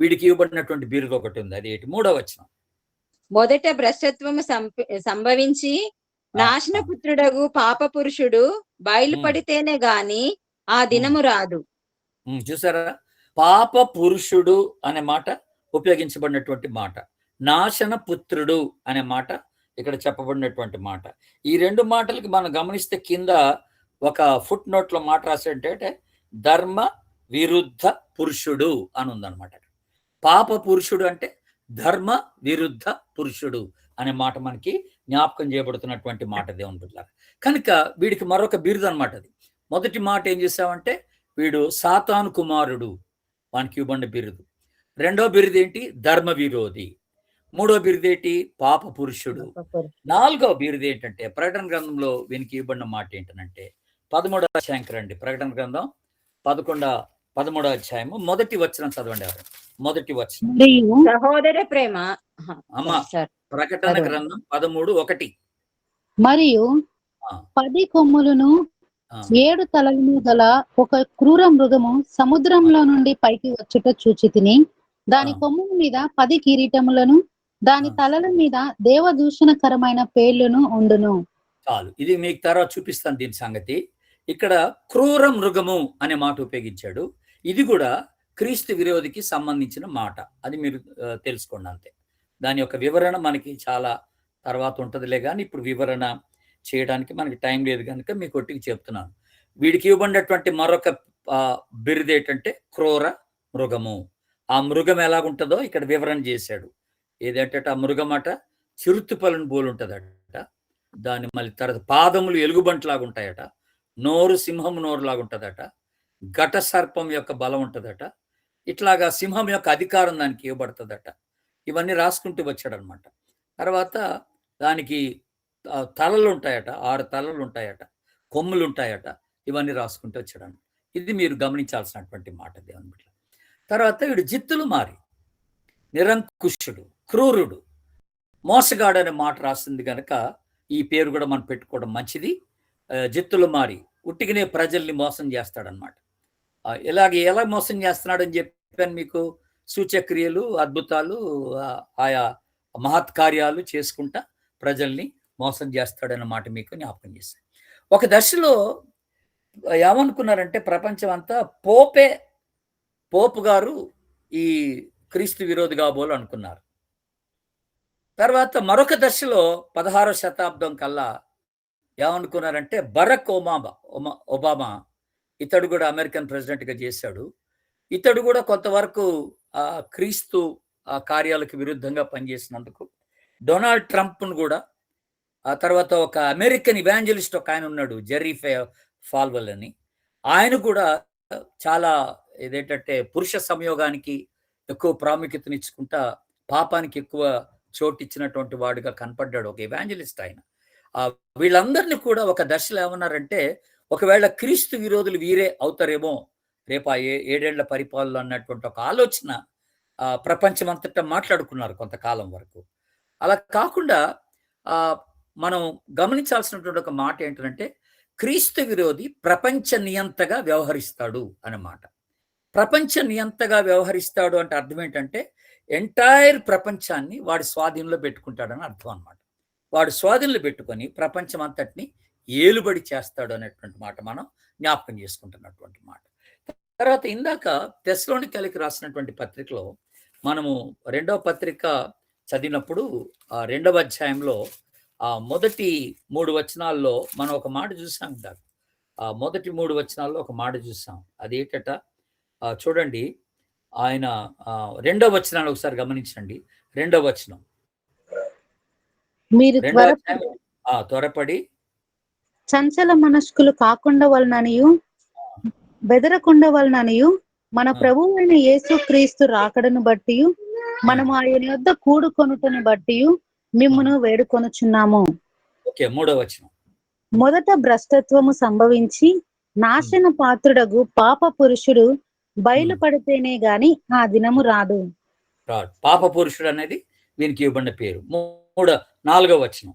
A: వీడికి ఇవ్వబడినటువంటి బిరుదు ఒకటి ఉంది. అది ఏంటి? 3వ వచనం.
B: మొదట భ్రష్టత్వము సంభవించి నాశనపుత్రుడగు పాప పురుషుడు బయలుపడితేనే గాని ఆ దినము రాదు.
A: చూసారా? పాప పురుషుడు అనే మాట ఉపయోగించబడినటువంటి మాట, నాశన పుత్రుడు అనే మాట ఇక్కడ చెప్పబడినటువంటి మాట. ఈ 2 మాటలకి మనం గమనిస్తే కింద ఒక ఫుట్ నోట్ లో మాట రాసేటంటే ధర్మ విరుద్ధ పురుషుడు అని ఉందన్నమాట. పాప పురుషుడు అంటే ధర్మ విరుద్ధ పురుషుడు అనే మాట మనకి జ్ఞాపకం చేయబడుతున్నటువంటి మాట దేవుని బిడ్డలారా. కనుక వీడికి మరొక బిరుదు అనమాట. అది మొదటి మాట ఏం చేసామంటే వీడు సాతాను కుమారుడు, వానికి ఇవ్వబడిన బిరుదు. 2వ బిరుదు ఏంటి? ధర్మ విరోధి. 3వ బిరుదు ఏంటి? పాప పురుషుడు. 4వ బిరుదు ఏంటంటే ప్రకటన గ్రంథంలో వీనికి ఇవ్వబడిన మాట ఏంటంటే 13వ అధ్యాయంకి రండి. ప్రకటన గ్రంథం 13వ అధ్యాయము 1వ వచనం చదవండి. మొదటి వచనం.
B: సహోదర ప్రేమ.
A: అమ్మా, ప్రకటన గ్రంథం 13:1.
C: మరియు 10 కొమ్ములను 7 తలలను గల ఒక క్రూర మృగము సముద్రంలో నుండి పైకి వచ్చుట చూచితిని. దాని కొమ్ముల మీద 10 కిరీటములను, దాని తలల మీద దేవదూషణకరమైన పేర్లను ఉండును.
A: చాలు, ఇది మీకు తర్వాత చూపిస్తాను దీని సంగతి. ఇక్కడ క్రూర మృగము అనే మాట ఉపయోగించాడు. ఇది కూడా క్రీస్తు విరోధికి సంబంధించిన మాట. అది మీరు తెలుసుకోండి అంతే. దాని యొక్క వివరణ మనకి చాలా తర్వాత ఉంటుందిలే, కానీ ఇప్పుడు వివరణ చేయడానికి మనకి టైం లేదు కనుక మీకు ఒట్టికి చెప్తున్నాను. వీడికి ఇవ్వబడినటువంటి మరొక బిరుదు ఏంటంటే క్రూర మృగము. ఆ మృగం ఎలాగుంటుందో ఇక్కడ వివరణ చేశాడు. ఏదంటే ఆ మృగం అట చిరుతుపలను పోలుంటుందట. దాని మళ్ళీ తర్వాత పాదములు ఎలుగుబంట్లాగా ఉంటాయట, నోరు సింహం నోరు లాగా ఉంటుందట, ఘట సర్పం యొక్క బలం ఉంటుందట. ఇట్లాగా సింహం యొక్క అధికారం దానికి ఇవ్వబడుతుందట. ఇవన్నీ రాసుకుంటూ వచ్చాడనమాట. తర్వాత దానికి తలలు ఉంటాయట, 6 తలలు ఉంటాయట, కొమ్ములు ఉంటాయట. ఇవన్నీ రాసుకుంటూ వచ్చాడనమాట. ఇది మీరు గమనించాల్సినటువంటి మాట దేవుని బిడ్డ. తర్వాత వీడు జిత్తులు మారి, నిరంకుశుడు, క్రూరుడు, మోసగాడు అనే మాట రాసింది కనుక ఈ పేరు కూడా మనం పెట్టుకోవడం మంచిది. జిత్తులు మారి ఉట్టిగానే ప్రజల్ని మోసం చేస్తాడనమాట. ఎలా మోసం చేస్తున్నాడని చెప్పాను మీకు. సూచక్రియలు, అద్భుతాలు, ఆయా మహత్కార్యాలు చేసుకుంటా ప్రజల్ని మోసం చేస్తాడన్నమాట మీకు జ్ఞాపకం చేశాను. ఒక దశలో ఏమనుకున్నారంటే ప్రపంచం అంతా పోపు గారు ఈ క్రీస్తు విరోధి కాబోలు అనుకున్నారు. తర్వాత మరొక దశలో 16వ శతాబ్దం కల్లా ఏమనుకున్నారంటే బరక్ ఒబామా ఇతడు కూడా అమెరికన్ ప్రెసిడెంట్గా చేశాడు. ఇతడు కూడా కొంతవరకు క్రీస్తు కార్యాలకు విరుద్ధంగా పనిచేసినందుకు డొనాల్డ్ ట్రంప్ను కూడా, ఆ తర్వాత ఒక అమెరికన్ ఇవాంజలిస్ట్ ఒక ఆయన ఉన్నాడు, జెర్రీ ఫాల్వెల్ అని, ఆయన కూడా చాలా ఏదేంటంటే పురుష సంయోగానికి ఎక్కువ ప్రాముఖ్యతనిచ్చుకుంటా పాపానికి ఎక్కువ చోటు ఇచ్చినటువంటి వాడుగా కనపడ్డాడు, ఒక ఇవాంజలిస్ట్ ఆయన. వీళ్ళందరినీ కూడా ఒక దశలో ఏమన్నారంటే ఒకవేళ క్రీస్తు విరోధులు వీరే అవుతారేమో రేపు 7 ఏళ్ల పరిపాలన అన్నటువంటి ఒక ఆలోచన ప్రపంచం అంతటా మాట్లాడుకున్నారు కొంతకాలం వరకు. అలా కాకుండా మనం గమనించాల్సినటువంటి ఒక మాట ఏంటంటే క్రీస్తు విరోధి ప్రపంచ నియంతగా వ్యవహరిస్తాడు అన్నమాట. ప్రపంచ నియంతగా వ్యవహరిస్తాడు అంటే అర్థం ఏంటంటే ఎంటైర్ ప్రపంచాన్ని వాడి స్వాధీనంలో పెట్టుకుంటాడని అర్థం అన్నమాట. వాడు స్వాధీనంలో పెట్టుకొని ప్రపంచం అంతటిని ఏలుబడి చేస్తాడు అనేటువంటి మాట మనం జ్ఞాపకం చేసుకుంటున్నటువంటి మాట. తర్వాత ఇందాక తెస్సలోనికీయులకు రాసినటువంటి పత్రికలో మనము 2వ పత్రిక చదివినప్పుడు 2వ అధ్యాయంలో మొదటి 3 వచనాల్లో మనం ఒక మాట చూసాం. ఇందాక మొదటి 3 వచనాల్లో ఒక మాట చూసాం. అదేంటట చూడండి. ఆయన 2వ వచనాన్ని ఒకసారి గమనించండి. 2వ వచనం,
C: మీరు
A: త్వరపడి
C: చంచల మనస్కులు కాకుండా వలననియు బెదరకుండా వలననియు మన ప్రభువు అయిన యేసు క్రీస్తు రాకడను బట్టి మనము ఆయన యొద్ద కూడుకొనుటను బట్టి మిమ్మును వేడుకొనుచున్నాము.
A: ఓకే, 3వ వచనం.
C: మొదట భ్రష్టత్వము సంభవించి నాశన పాత్రుడగు పాప పురుషుడు బయలుపడితేనే గాని ఆ దినము రాదు.
A: పాప పురుషుడు అనేది వీనికి ఇవ్వబడిన పేరు. 4వ వచనం,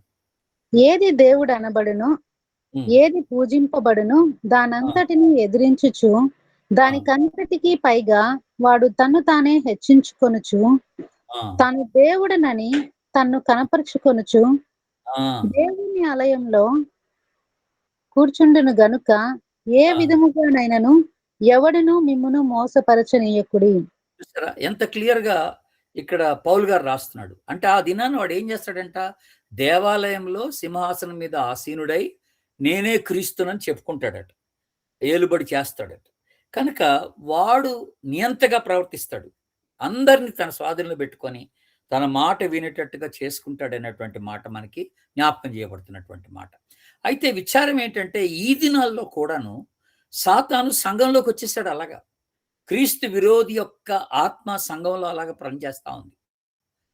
C: ఏది దేవుడు అనబడును, ఏది పూజింపబడును దానంతటిని ఎదిరించుచు దానికంతటికి పైగా వాడు తన్ను తానే హెచ్చించుకొనుచు తాను దేవుడనని తన్ను కనపరుచుకొనుచు దేవుని ఆలయంలో కూర్చుండును గనుక ఏ విధముగానైనను ఎవడును మిమ్మును మోసపరచనీయకుడి.
A: ఎంత క్లియర్ గా ఇక్కడ పౌలు గారు రాస్తున్నాడు. అంటే ఆ దినాన్ని వాడు ఏం చేస్తాడంట, దేవాలయంలో సింహాసనం మీద ఆసీనుడై నేనే క్రీస్తునని చెప్పుకుంటాడట, ఏలుబడి చేస్తాడట. కనుక వాడు నియంతగా ప్రవర్తిస్తాడు, అందరినీ తన స్వాధీనంలో పెట్టుకొని తన మాట వినేటట్టుగా చేసుకుంటాడనేటువంటి మాట మనకి జ్ఞాపకం చేయబడుతున్నటువంటి మాట. అయితే విచారం ఏంటంటే ఈ దినాల్లో కూడాను సాతాను సంఘంలోకి వచ్చేసాడు. అలాగా క్రీస్తు విరోధి యొక్క ఆత్మ సంఘంలో అలాగా పనిచేస్తా ఉంది.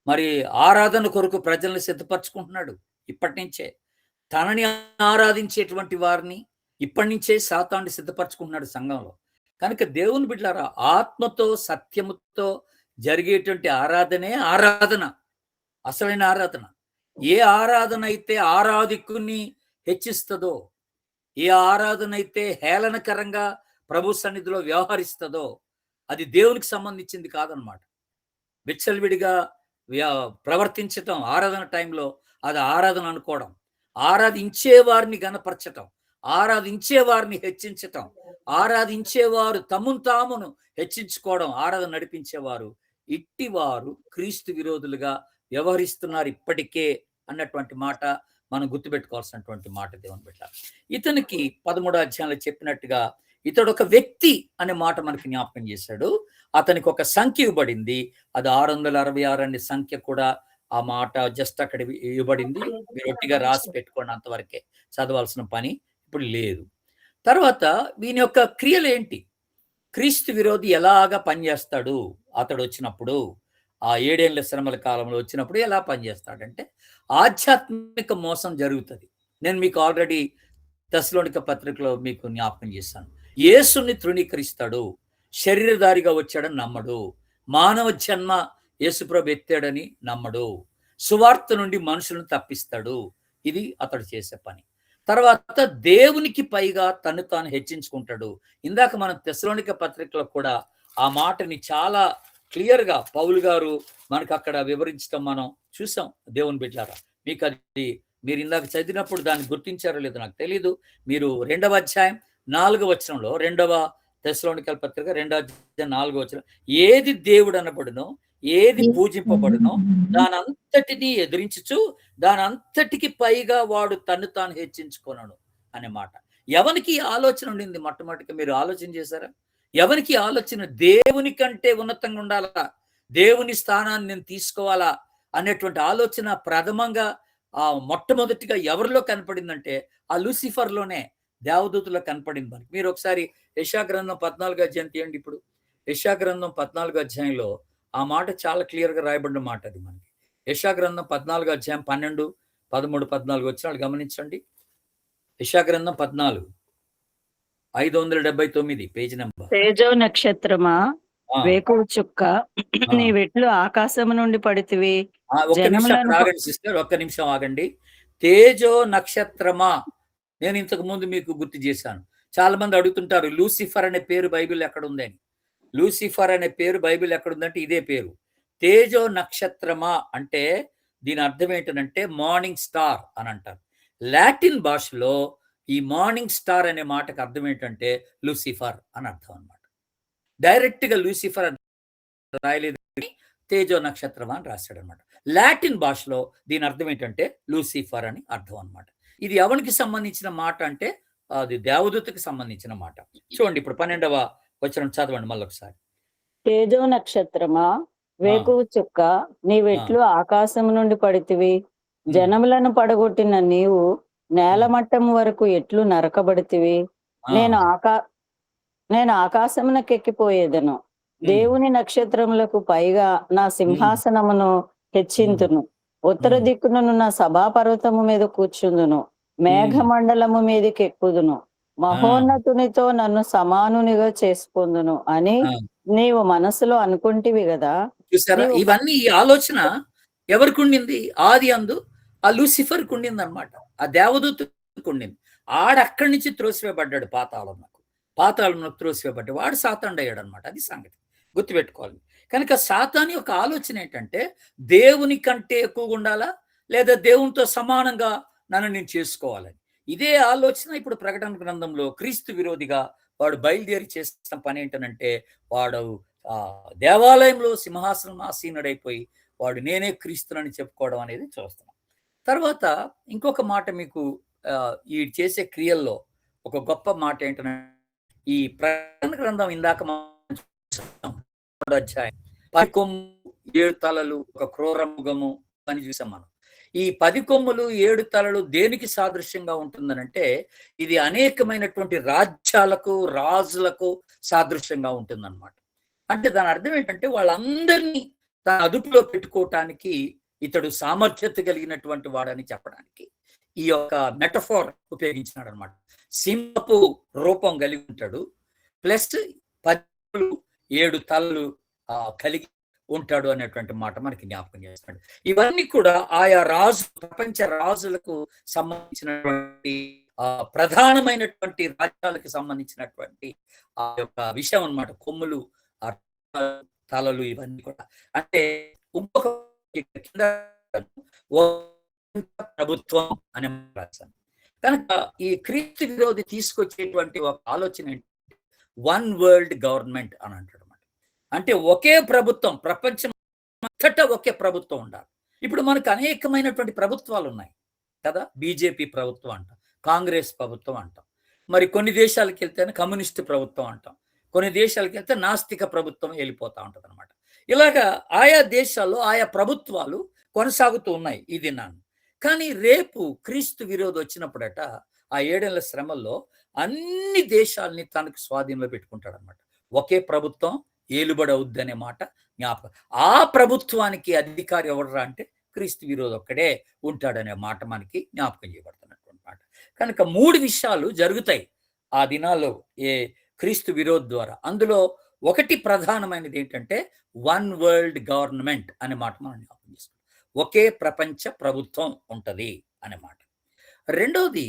A: మరి ఆరాధన కొరకు ప్రజల్ని సిద్ధపరచుకుంటున్నాడు. ఇప్పటి నుంచే తనని ఆరాధించేటువంటి వారిని ఇప్పటి నుంచే సాతాను సిద్ధపరచుకుంటున్నాడు సంఘంలో. కనుక దేవుని బిడ్డలారా, ఆత్మతో సత్యముతో జరిగేటువంటి ఆరాధనే ఆరాధన, అసలైన ఆరాధన. ఏ ఆరాధన అయితే ఆరాధికుని హెచ్చిస్తుందో, ఏ ఆరాధన అయితే హేళనకరంగా ప్రభు సన్నిధిలో వ్యవహరిస్తుందో అది దేవునికి సంబంధించింది కాదనమాట. విచ్చలవిడిగా ప్రవర్తించటం ఆరాధన టైంలో అది ఆరాధన అనుకోవడం, ఆరాధించేవారిని గణపరచటం, ఆరాధించేవారిని హెచ్చించటం, ఆరాధించేవారు తమను తామును హెచ్చించుకోవడం, ఆరాధన నడిపించేవారు ఇట్టివారు క్రీస్తు విరోధులుగా వ్యవహరిస్తున్నారు ఇప్పటికే అన్నటువంటి మాట మనం గుర్తుపెట్టుకోవాల్సినటువంటి మాట దేవుని బిడ్డ. ఇతనికి 13వ అధ్యాయంలో చెప్పినట్టుగా ఇతడు ఒక వ్యక్తి అనే మాట మనకి జ్ఞాపకం చేశాడు. అతనికి ఒక సంఖ్య ఇవ్వబడింది, అది 666 అనే సంఖ్య కూడా. ఆ మాట జస్ట్ అక్కడ ఇవ్వబడింది, మీరు ఒట్టిగా రాసి పెట్టుకోండి, అంతవరకే చదవాల్సిన పని ఇప్పుడు లేదు. తర్వాత వీని యొక్క క్రియలు ఏంటి? క్రీస్తు విరోధి ఎలాగా పనిచేస్తాడు అతడు వచ్చినప్పుడు, ఆ 7 ఏళ్ల శ్రమల కాలంలో వచ్చినప్పుడు ఎలా పనిచేస్తాడంటే, ఆధ్యాత్మిక మోసం జరుగుతుంది. నేను మీకు ఆల్రెడీ తెస్సలోనిక పత్రికలో మీకు జ్ఞాపకం చేశాను. యేసుని తృణీకరిస్తాడు, శరీరధారిగా వచ్చాడని నమ్మడు, మానవ జన్మ యేసుప్రభు ఎత్తాడని నమ్మడు, సువార్త నుండి మనుషులను తప్పిస్తాడు. ఇది అతడు చేసే పని. తర్వాత దేవునికి పైగా తను తాను హెచ్చించుకుంటాడు. ఇందాక మనం తెస్సలోనిక పత్రికలో కూడా ఆ మాటని చాలా క్లియర్గా పౌలు గారు మనకు అక్కడ వివరించడం మనం చూసాం. దేవుని బిడ్డలారా, మీకు అది మీరు ఇందాక చదివినప్పుడు దాన్ని గుర్తించారో లేదో నాకు తెలీదు. మీరు 2వ అధ్యాయం 4వ వచనంలో, 2వ తెస్సలోనికల పత్రిక 2వ అధ్యాయం 4వ వచనం, ఏది దేవుడు అనబడునో, ఏది పూజింపబడునో దానంతటినీ ఎదిరించుచు దానంతటికి పైగా వాడు తను తాను హెచ్చించుకొనను అనే మాట. ఎవరికి ఆలోచన ఉండింది? మొట్టమొదటిగా మీరు ఆలోచన చేశారా? ఎవరికి ఆలోచన? దేవుని కంటే ఉన్నతంగా ఉండాలా, దేవుని స్థానాన్ని నేను తీసుకోవాలా అనేటువంటి ఆలోచన ప్రథమంగా మొట్టమొదటిగా ఎవరిలో కనపడిందంటే ఆ లూసిఫర్లోనే, దేవదూతలో కనపడింది మనకి. మీరు ఒకసారి యెషయా గ్రంథం 14వ అధ్యాయం తీయండి. ఇప్పుడు యెషయా గ్రంథం 14వ అధ్యాయంలో ఆ మాట చాలా క్లియర్గా రాయబడిన మాట అది మనకి. యెషయా గ్రంథం 14వ అధ్యాయం 12, 13, 14 వచనాలు గమనించండి. యెషయా గ్రంథం 14, 579 పేజీ నెంబర్.
D: తేజో నక్షత్రమా, వేకువ చుక్క, నీ వెట్లు ఆకాశము నుండి పడితివి.
A: ఒక్క నిమిషం ఆగండి సిస్టర్, ఒక్క నిమిషం ఆగండి. తేజో నక్షత్రమా, నేను ఇంతకు ముందు మీకు గుర్తు చేశాను. చాలా మంది అడుగుతుంటారు లూసిఫర్ అనే పేరు బైబిల్ ఎక్కడ ఉందని. లూసిఫర్ అనే పేరు బైబిల్ ఎక్కడుందంటే ఇదే పేరు, తేజో నక్షత్రమా. అంటే దీని అర్థం ఏంటంటే మార్నింగ్ స్టార్ అని అంటారు. లాటిన్ భాషలో ఈ మార్నింగ్ స్టార్ అనే మాటకు అర్థం ఏంటంటే లూసిఫర్ అని అర్థం అనమాట. డైరెక్ట్ గా లూసిఫర్ అని రాయలేదు, తేజో నక్షత్రమా అని రాశాడు అనమాట. లాటిన్ భాషలో దీని అర్థం ఏంటంటే లూసిఫర్ అని అర్థం అనమాట. ఇది ఎవరికి సంబంధించిన మాట అంటే అది దేవదూతకి సంబంధించిన మాట. చూడండి ఇప్పుడు 12వ వచనం చదవండి మళ్ళీ ఒకసారి.
D: తేజో నక్షత్రమా, వేకువ చుక్క, నీ వెట్లు ఆకాశము నుండి పడితివి. జనములను పడగొట్టిన నీవు నేలమట్టం వరకు ఎట్లు నరకబడితివి. నేను ఆకాశమునకెక్కిపోయేదను, దేవుని నక్షత్రములకు పైగా నా సింహాసనమును హెచ్చింతును. ఉత్తర దిక్కును నా సభాపర్వతము మీద కూర్చుందును, మేఘమండలము మీదకి ఎక్కుదును, మహోన్నతునితో నన్ను సమానునిగా చేసుకుందును అని నీవు మనసులో అనుకుంటివి కదా.
A: చూసారా, ఇవన్నీ ఈ ఆలోచన ఎవరికి ఉండింది? ఆది అందు ఆ లూసిఫర్కి ఉండింది అనమాట, ఆ దేవదూతకు ఉండింది. ఆడక్కడి నుంచి త్రోసివేయబడ్డాడు పాతాళంలో త్రోసివేయబడ్డాడు, వాడు సాతానుడు అయ్యాడు అనమాట. అది సంగతి గుర్తుపెట్టుకోవాలి. కనుక సాతాను యొక్క ఆలోచన ఏంటంటే దేవుని కంటే ఎక్కువగా ఉండాలా, లేదా దేవునితో సమానంగా నన్ను నేను చేసుకోవాలని. ఇదే ఆలోచన ఇప్పుడు ప్రకటన గ్రంథంలో క్రీస్తు విరోధిగా వాడు బయలుదేరి చేసిన పని ఏంటనంటే, వాడు దేవాలయంలో సింహాసనం ఆసీనుడైపోయి వాడు నేనే క్రీస్తునని చెప్పుకోవడం అనేది చూస్తున్నాం. తర్వాత ఇంకొక మాట మీకు ఈ చేసే క్రియల్లో ఒక గొప్ప మాట ఏంటంటే, ఈ ప్రకటన గ్రంథం ఇందాక అధ్యాయం 10 కొమ్ములు 7 తలలు ఒక క్రూర మృగము అని చూసాం మనం. ఈ 10 కొమ్ములు 7 తలలు దేనికి సాదృశ్యంగా ఉంటుందనంటే, ఇది అనేకమైనటువంటి రాజ్యాలకు రాజులకు సాదృశ్యంగా ఉంటుందన్నమాట. అంటే దాని అర్థం ఏంటంటే వాళ్ళందరినీ తన అదుపులో పెట్టుకోవటానికి ఇతడు సామర్థ్యత కలిగినటువంటి వాడని చెప్పడానికి ఈ యొక్క మెటఫోర్ ఉపయోగించినాడు అనమాట. సింహపు రూపం కలిగి ఉంటాడు, ప్లస్ 7 తలలు కలిగి ఉంటాడు అనేటువంటి మాట మనకి జ్ఞాపకం చేస్తాడు. ఇవన్నీ కూడా ఆయా ప్రపంచ రాజులకు సంబంధించినటువంటి ప్రధానమైనటువంటి రాజ్యాలకు సంబంధించినటువంటి ఆ యొక్క విషయం అన్నమాట. కొమ్ములు, తలలు ఇవన్నీ కూడా. అంటే ఇంకొక ప్రభుత్వం అనే రాశాను. కనుక ఈ క్రీస్తు విరోధి తీసుకొచ్చేటువంటి ఒక ఆలోచన ఏంటంటే వన్ వరల్డ్ గవర్నమెంట్ అని అంటాడు అన్నమాట. అంటే ఒకే ప్రభుత్వం, ప్రపంచం అంతటా ఒకే ప్రభుత్వం ఉండాలి. ఇప్పుడు మనకు అనేకమైనటువంటి ప్రభుత్వాలు ఉన్నాయి కదా. బీజేపీ ప్రభుత్వం అంటాం, కాంగ్రెస్ ప్రభుత్వం అంటాం, మరి కొన్ని దేశాలకు వెళ్తేనే కమ్యూనిస్ట్ ప్రభుత్వం అంటాం, కొన్ని దేశాలకు వెళ్తే నాస్తిక ప్రభుత్వం వెళ్ళిపోతా ఉంటుంది అనమాట. ఇలాగా ఆయా దేశాల్లో ఆయా ప్రభుత్వాలు కొనసాగుతూ ఉన్నాయి ఈ దినాన్ని. కానీ రేపు క్రీస్తు విరోధి వచ్చినప్పుడట ఆ 7 ఏళ్ల శ్రమల్లో అన్ని దేశాలని తనకు స్వాధీనంలో పెట్టుకుంటాడు అనమాట. ఒకే ప్రభుత్వం ఏలుబడి అవుద్ది అనే మాట జ్ఞాపకం. ఆ ప్రభుత్వానికి అధికారి ఎవడరా అంటే క్రీస్తు విరోధి ఒక్కడే ఉంటాడనే మాట మనకి జ్ఞాపకం చేయబడుతున్నటువంటి మాట. కనుక 3 విషయాలు జరుగుతాయి ఆ దినాల్లో ఏ క్రీస్తు విరోధి ద్వారా. అందులో ఒకటి ప్రధానమైనది ఏంటంటే వన్ వరల్డ్ గవర్నమెంట్ అనే మాట మనం జ్ఞాపకం చేసుకోవాలి. ఒకే ప్రపంచ ప్రభుత్వం ఉంటది అనే మాట. రెండవది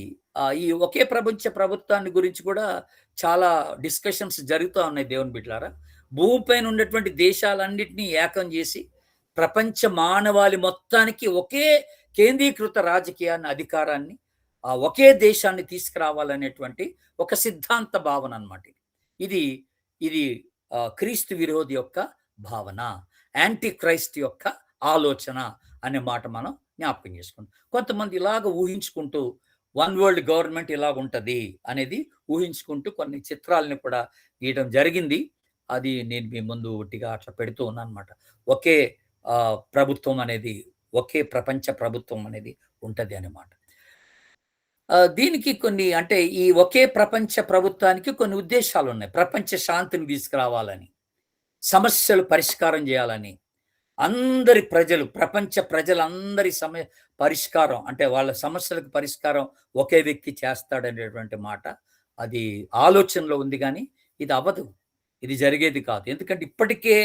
A: ఈ ఒకే ప్రపంచ ప్రభుత్వాన్ని గురించి కూడా చాలా డిస్కషన్స్ జరుగుతూ ఉన్నాయి దేవుని బిడ్డలారా. భూమిపైన ఉన్నటువంటి దేశాలన్నిటినీ ఏకం చేసి ప్రపంచ మానవాళి మొత్తానికి ఒకే కేంద్రీకృత రాజకీయాన్ని, అధికారాన్ని, ఒకే దేశాన్ని తీసుకురావాలనేటువంటి ఒక సిద్ధాంత భావన అన్నమాట. ఇది ఇది క్రీస్తు విరోధి యొక్క భావన, యాంటీ క్రైస్ట్ యొక్క ఆలోచన అనే మాట మనం జ్ఞాపకం చేసుకుంటాం. కొంతమంది ఇలాగ ఊహించుకుంటూ వన్ వరల్డ్ గవర్నమెంట్ ఇలాగ ఉంటది అనేది ఊహించుకుంటూ కొన్ని చిత్రాలని కూడా గీయడం జరిగింది. అది నేను మీ ముందు ఒట్టిగా అట్లా పెడుతూ ఉన్నాను అనమాట. ఒకే ప్రభుత్వం అనేది, ఒకే ప్రపంచ ప్రభుత్వం అనేది ఉంటది అన్నమాట. దీనికి కొన్ని అంటే ఈ ఒకే ప్రపంచ ప్రభుత్వానికి కొన్ని ఉద్దేశాలు ఉన్నాయి. ప్రపంచ శాంతిని తీసుకురావాలని, సమస్యలు పరిష్కారం చేయాలని, అందరి ప్రజలు, ప్రపంచ ప్రజలందరి పరిష్కారం అంటే వాళ్ళ సమస్యలకు పరిష్కారం ఒకే వ్యక్తి చేస్తాడనేటువంటి మాట అది ఆలోచనలో ఉంది. కానీ ఇది అవ్వదు, ఇది జరిగేది కాదు. ఎందుకంటే ఇప్పటికే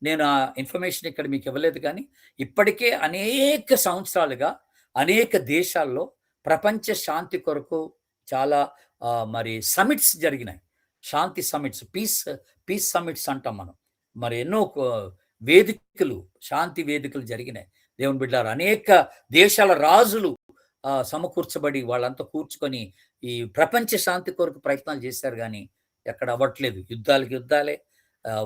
A: నేను ఆ ఇన్ఫర్మేషన్ ఇక్కడ మీకు ఇవ్వలేదు, కానీ ఇప్పటికే అనేక సంవత్సరాలుగా అనేక దేశాల్లో ప్రపంచ శాంతి కొరకు చాలా మరి సమిట్స్ జరిగినాయి. శాంతి సమిట్స్, పీస్ సమిట్స్ అంటాం మనం. మరి ఎన్నో వేదికలు, శాంతి వేదికలు జరిగినాయి. దేవుని బిడ్డలారా, అనేక దేశాల రాజులు సమకూర్చబడి వాళ్ళంతా కూర్చుకొని ఈ ప్రపంచ శాంతి కొరకు ప్రయత్నాలు చేశారు, కానీ ఎక్కడ అవ్వట్లేదు. యుద్ధాలే,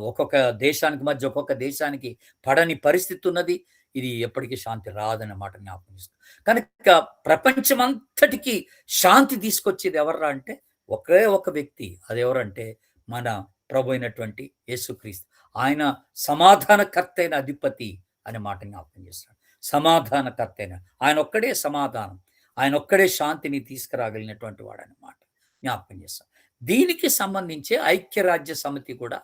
A: ఒక్కొక్క దేశానికి మధ్య ఒక్కొక్క దేశానికి పడని పరిస్థితి ఉన్నది. ఇది ఎప్పటికీ శాంతి రాదన్నమాట జ్ఞాపకం చేస్తుంది. కనుక ప్రపంచమంతటికి శాంతి తీసుకొచ్చేది ఎవర్రా అంటే ఒకే ఒక వ్యక్తి. అది ఎవరంటే మన ప్రభు అయినటువంటి యేసుక్రీస్తు. ఆయన సమాధానకర్త అయిన అధిపతి అనే మాట జ్ఞాపకం చేస్తాడు. సమాధానకర్త అయిన ఆయన ఒక్కడే సమాధానం, ఆయన ఒక్కడే శాంతిని తీసుకురాగలిగినటువంటి వాడు అన్నమాట జ్ఞాపకం చేస్తాడు. దీనికి సంబంధించి ఐక్యరాజ్య సమితి కూడా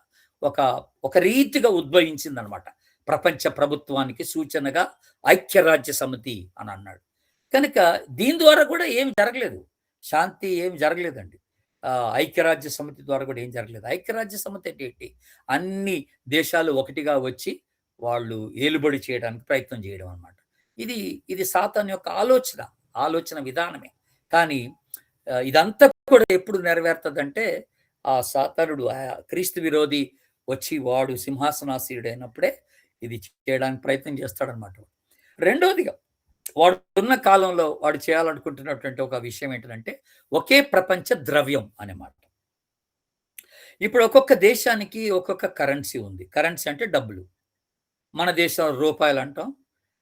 A: ఒక రీతిగా ఉద్భవించింది అనమాట. ప్రపంచ ప్రభుత్వానికి సూచనగా ఐక్యరాజ్య సమితి అని అన్నాడు. కనుక దీని ద్వారా కూడా ఏమి జరగలేదు, శాంతి ఏమి జరగలేదండి. ఐక్యరాజ్య సమితి ద్వారా కూడా ఏం జరగలేదు. ఐక్యరాజ్య సమితి అంటే ఏంటి? అన్ని దేశాలు ఒకటిగా వచ్చి వాళ్ళు ఏలుబడి చేయడానికి ప్రయత్నం చేయడం అనమాట. ఇది సాతాను యొక్క ఆలోచన విధానమే. కానీ ఇదంతా కూడా ఎప్పుడు నెరవేరుతుందంటే ఆ సాతానుడు, క్రీస్తు విరోధి వచ్చి వాడు సింహాసనాసీనుడు అయినప్పుడే ఇది చేయడానికి ప్రయత్నం చేస్తాడనమాట. రెండోదిగా వాడు ఉన్న కాలంలో వాడు చేయాలనుకుంటున్నటువంటి ఒక విషయం ఏంటంటే ఒకే ప్రపంచ ద్రవ్యం అనే మాట. ఇప్పుడు ఒక్కొక్క దేశానికి ఒక్కొక్క కరెన్సీ ఉంది. కరెన్సీ అంటే డబ్బులు. మన దేశంలో రూపాయలు అంటాం,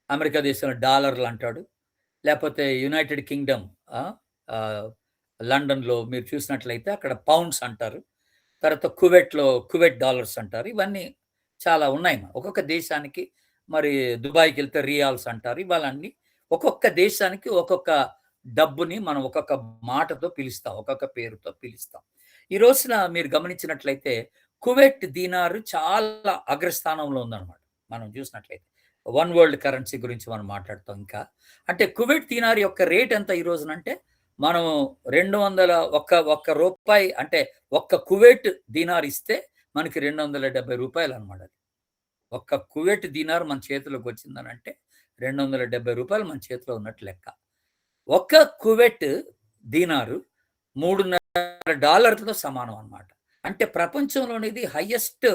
A: అమెరికా దేశంలో డాలర్లు అంటాడు, లేకపోతే యునైటెడ్ కింగ్డమ్ లండన్లో మీరు చూసినట్లయితే అక్కడ పౌండ్స్ అంటారు. తర్వాత కువైట్ డాలర్స్ అంటారు. ఇవన్నీ చాలా ఉన్నాయి. ఒక్కొక్క దేశానికి మరి దుబాయ్కి వెళ్తే రియాల్స్ అంటారు. ఇవన్నీ ఒక్కొక్క దేశానికి ఒక్కొక్క డబ్బుని మనం ఒక్కొక్క మాటతో పిలుస్తాం, ఒక్కొక్క పేరుతో పిలుస్తాం. ఈ రోజున మీరు గమనించినట్లయితే కువైట్ దీనారు చాలా అగ్రస్థానంలో ఉందన్నమాట. మనం చూసినట్లయితే వన్ వరల్డ్ కరెన్సీ గురించి మనం మాట్లాడుతాం. ఇంకా అంటే కువైట్ దీనార్ యొక్క రేట్ ఎంత ఈ రోజునంటే మనం 200 రూపాయి అంటే ఒక్క కువైట్ దీనార్ ఇస్తే మనకి 270 రూపాయలు అనమాట. ఒక్క కువైట్ దీనార్ మన చేతిలోకి వచ్చిందని అంటే 270 రూపాయలు మన చేతిలో ఉన్నట్టు లెక్క. ఒక్క కువైట్ దీనారు $3.5 సమానం అన్నమాట. అంటే ప్రపంచంలోనేది హైయెస్ట్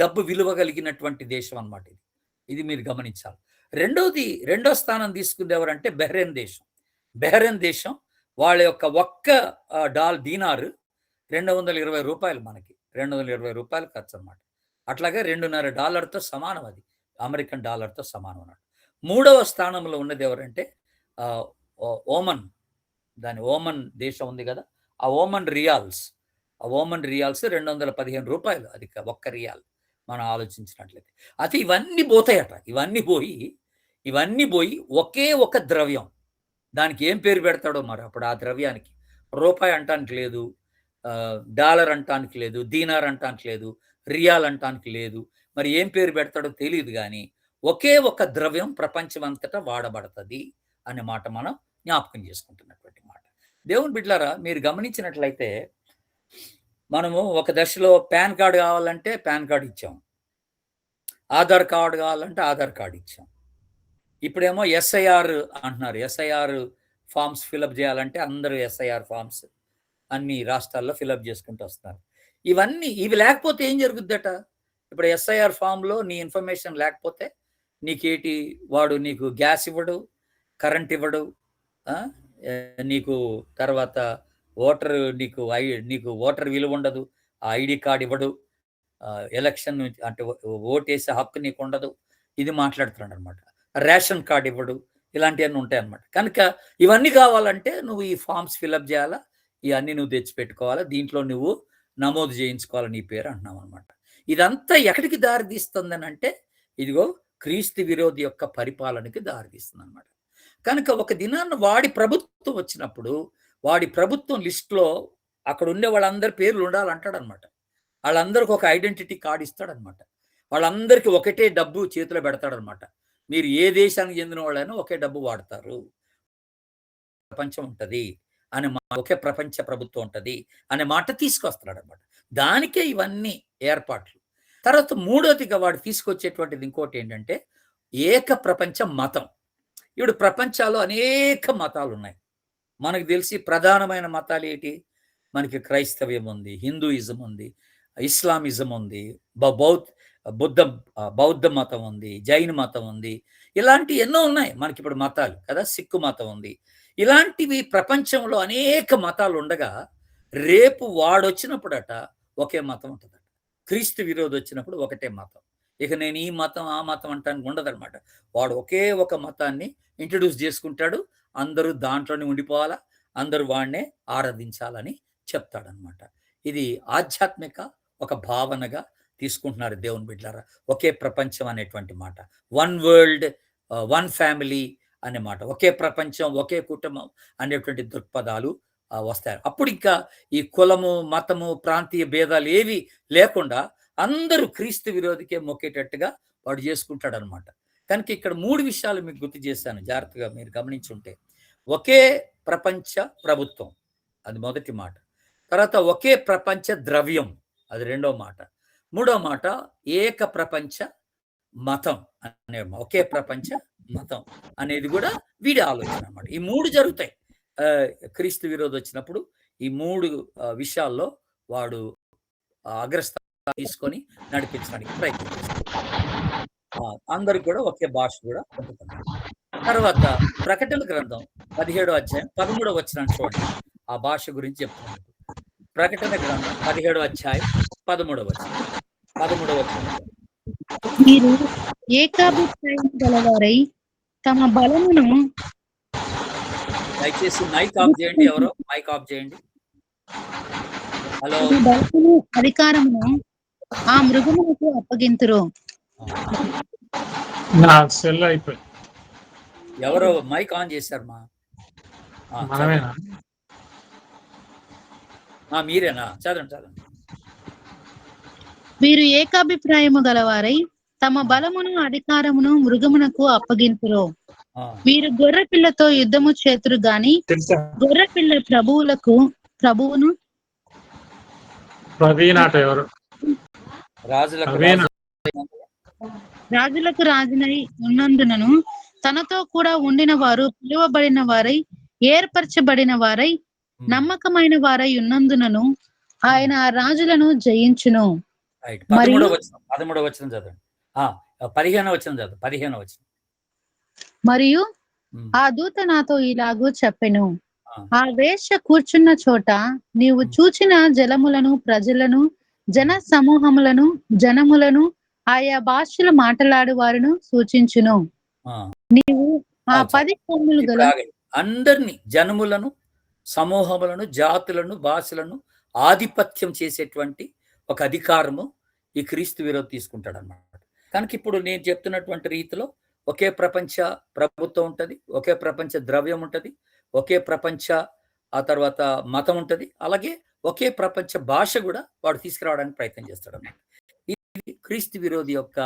A: డబ్బు విలువ కలిగినటువంటి దేశం అన్నమాట. ఇది మీరు గమనించాలి. రెండో స్థానం తీసుకుంది ఎవరంటే బెహ్రెయిన్ దేశం. వాళ్ళ యొక్క ఒక్క దీనారు 220 రూపాయలు, మనకి 220 రూపాయలు ఖర్చు అన్నమాట. అట్లాగే $2.5 సమానం, అది అమెరికన్ డాలర్తో సమానం అన్నమాట. 3వ స్థానంలో ఉన్నది ఎవరంటే ఓమన్. ఓమన్ దేశం ఉంది కదా, ఆ ఓమన్ రియాల్స్ 215 రూపాయలు, అది ఒక్క రియాల్. మనం ఆలోచించినట్లయితే అది ఇవన్నీ పోతాయట. ఇవన్నీ పోయి ఒకే ఒక ద్రవ్యం, దానికి ఏం పేరు పెడతాడో మరి అప్పుడు ఆ ద్రవ్యానికి. రూపాయి అంటానికి లేదు, డాలర్ అంటానికి లేదు, దీనార్ అంటానికి లేదు, రియాల్ అంటానికి లేదు. మరి ఏం పేరు పెడతాడో తెలియదు, కానీ ఒకే ఒక ద్రవ్యం ప్రపంచం అంతటా వాడబడుతుంది అనే మాట మనం జ్ఞాపకం చేసుకుంటున్నటువంటి మాట. దేవుని బిడ్డలారా, మీరు గమనించినట్లయితే మనము ఒక దశలో పాన్ కార్డు కావాలంటే పాన్ కార్డు ఇచ్చాం, ఆధార్ కార్డు కావాలంటే ఆధార్ కార్డు ఇచ్చాం. ఇప్పుడేమో ఎస్ఐఆర్ అంటున్నారు. ఎస్ఐఆర్ ఫామ్స్ ఫిలప్ చేయాలంటే అందరూ ఎస్ఐఆర్ ఫామ్స్ అన్ని రాష్ట్రాల్లో ఫిలప్ చేసుకుంటూ వస్తున్నారు. ఇవి లేకపోతే ఏం జరుగుద్దట? ఇప్పుడు ఎస్ఐఆర్ ఫామ్లో నీ ఇన్ఫర్మేషన్ లేకపోతే నీకేటి, వాడు నీకు గ్యాస్ ఇవ్వడు, కరెంట్ ఇవ్వడు, నీకు తర్వాత నీకు ఓటర్ విలువ ఉండదు, ఆ ఐడి కార్డు ఇవ్వడు, ఎలక్షన్ అంటే ఓటేసే హక్కు నీకు ఉండదు. ఇది మాట్లాడుతున్నాడు అనమాట. రేషన్ కార్డు ఇవ్వడు, ఇలాంటివన్నీ ఉంటాయి అన్నమాట. కనుక ఇవన్నీ కావాలంటే నువ్వు ఈ ఫామ్స్ ఫిలప్ చేయాలా, ఇవన్నీ నువ్వు తెచ్చిపెట్టుకోవాలా, దీంట్లో నువ్వు నమోదు చేయించుకోవాలి నీ పేరు అంటున్నావు అనమాట. ఇదంతా ఎక్కడికి దారితీస్తుందని అంటే, ఇదిగో క్రీస్తు విరోధి యొక్క పరిపాలనకి దారితీస్తుంది అనమాట. కనుక ఒక దినాన్ని వాడి ప్రభుత్వం వచ్చినప్పుడు, వాడి ప్రభుత్వం లిస్టులో అక్కడ ఉండే వాళ్ళందరి పేర్లు ఉండాలంటాడు అనమాట. వాళ్ళందరికీ ఒక ఐడెంటిటీ కార్డు ఇస్తాడనమాట. వాళ్ళందరికీ ఒకటే డబ్బు చేతిలో పెడతాడనమాట. మీరు ఏ దేశానికి చెందిన వాళ్ళైనా ఒకే డబ్బు వాడతారు, ప్రపంచం ఉంటుంది అనే ఒకే ప్రపంచ ప్రభుత్వం ఉంటుంది అనే మాట తీసుకొస్తున్నాడు అనమాట. దానికే ఇవన్నీ ఏర్పాట్లు. తర్వాత మూడోదిగా వాడు తీసుకొచ్చేటువంటిది ఇంకోటి ఏంటంటే ఏక ప్రపంచ మతం. ఇప్పుడు ప్రపంచాల్లో అనేక మతాలు ఉన్నాయి. మనకు తెలిసి ప్రధానమైన మతాలు ఏంటి? మనకి క్రైస్తవ్యం ఉంది, హిందూయిజం ఉంది, ఇస్లామిజం ఉంది, బౌద్ధ మతం ఉంది, జైన మతం ఉంది, ఇలాంటి ఎన్నో ఉన్నాయి మనకి ఇప్పుడు మతాలు కదా. సిక్కు మతం ఉంది. ఇలాంటివి ప్రపంచంలో అనేక మతాలు ఉండగా రేపు వాడొచ్చినప్పుడట ఒకే మతం ఉంటుందట. క్రీస్తు విరోధి వచ్చినప్పుడు ఒకటే మతం. ఇక నేను ఈ మతం ఆ మతం అంటానికి ఉండదన్నమాట. వాడు ఒకే ఒక మతాన్ని ఇంట్రడ్యూస్ చేసుకుంటాడు. అందరూ దాంట్లోనే ఉండిపోవాలా, అందరూ వాడినే ఆరాధించాలని చెప్తాడనమాట. ఇది ఆధ్యాత్మిక ఒక భావనగా తీసుకుంటున్నారు దేవుని బిడ్డలారా. ఒకే ప్రపంచం అనేటువంటి మాట, వన్ వరల్డ్, వన్ ఫ్యామిలీ అనే మాట, ఒకే ప్రపంచం, ఒకే కుటుంబం అనేటువంటి దృక్పథాలు వస్తాయి. అప్పుడు ఇంకా ఈ కులము, మతము, ప్రాంతీయ భేదాలు ఏవి లేకుండా అందరూ క్రీస్తు విరోధికే మొక్కేటట్టుగా వాడు చేసుకుంటాడు అనమాట. కనుక ఇక్కడ 3 విషయాలు మీకు గుర్తు చేశాను, జాగ్రత్తగా మీరు గమనించుంటే. ఒకే ప్రపంచ ప్రభుత్వం, అది మొదటి మాట. తర్వాత ఒకే ప్రపంచ ద్రవ్యం, అది రెండో మాట. మూడో మాట ఏక ప్రపంచ మతం అనే, ఒకే ప్రపంచ మతం అనేది కూడా వీడి ఆలోచన అన్నమాట. ఈ 3 జరుగుతాయి క్రీస్తు విరోధి వచ్చినప్పుడు. ఈ 3 విషయాల్లో వాడు అగ్రస్థానం తీసుకొని నడిపించడానికి ప్రయత్నం చేస్తాడు. అందరికి కూడా ఒకే భాష కూడా ఉంటుంది. తర్వాత ప్రకటన గ్రంథం 17వ అధ్యాయం 13వ వచనం చూడండి, ఆ భాష గురించి చెప్తున్నాడు. ప్రకటన గ్రంథం 17వ అధ్యాయం 13వ వచనం.
C: మీరు ఏకాభిప్రాయం గలవారై తమ బలమును,
A: దయచేసి మైక్ ఆఫ్ చేయండి, ఎవరో మైక్ ఆఫ్ చేయండి. హలో,
C: బలమును అధికారమును ఆ మృగమునకు అప్పగింతురు.
E: నా సెల్ అయిపోయింది.
A: ఎవరో మైక్ ఆన్ చేశారు మా
E: మనమేనా?
A: మీరేనా? చదవండి.
C: వీరు ఏకాభిప్రాయము గలవారై తమ బలమును అధికారమును మృగమునకు అప్పగింతురు. వీరు గొర్రె పిల్లతో యుద్ధము చేతురు గాని గొర్రె పిల్ల ప్రభువును
E: ఎవరు?
C: రాజులకు రాజునై ఉన్నందునను తనతో కూడా ఉండిన వారు పిలువబడిన వారై ఏర్పరచబడిన వారై నమ్మకమైన వారై ఉన్నందునను ఆయన ఆ రాజులను జయించును.
A: 13వ వచనం చదవండి. 15వ వచనం చదవండి. 15వ వచనం.
C: మరియు ఆ దూత నాతో ఇలాగూ చెప్పెను, ఆ వేశ్య కూర్చున్న చోట నీవు చూచిన జలములను, ప్రజలను, జన సమూహములను, జనములను, ఆయా భాషలు మాట్లాడు వారిను సూచించును. నీవు ఆ 10 కొమ్ములు గల
A: అందరినీ, జనములను, సమూహములను, జాతులను, భాషలను ఆధిపత్యం చేసేటువంటి ఒక అధికారము ఈ క్రీస్తు విరోధి తీసుకుంటాడు అన్నమాట. కనుక ఇప్పుడు నేను చెప్తున్నటువంటి రీతిలో ఒకే ప్రపంచ ప్రభుత్వం ఉంటుంది, ఒకే ప్రపంచ ద్రవ్యం ఉంటుంది, ఒకే ప్రపంచ ఆ తర్వాత మతం ఉంటుంది, అలాగే ఒకే ప్రపంచ భాష కూడా వాడు తీసుకురావడానికి ప్రయత్నం చేస్తాడు అన్నమాట. ఇది క్రీస్తు విరోధి యొక్క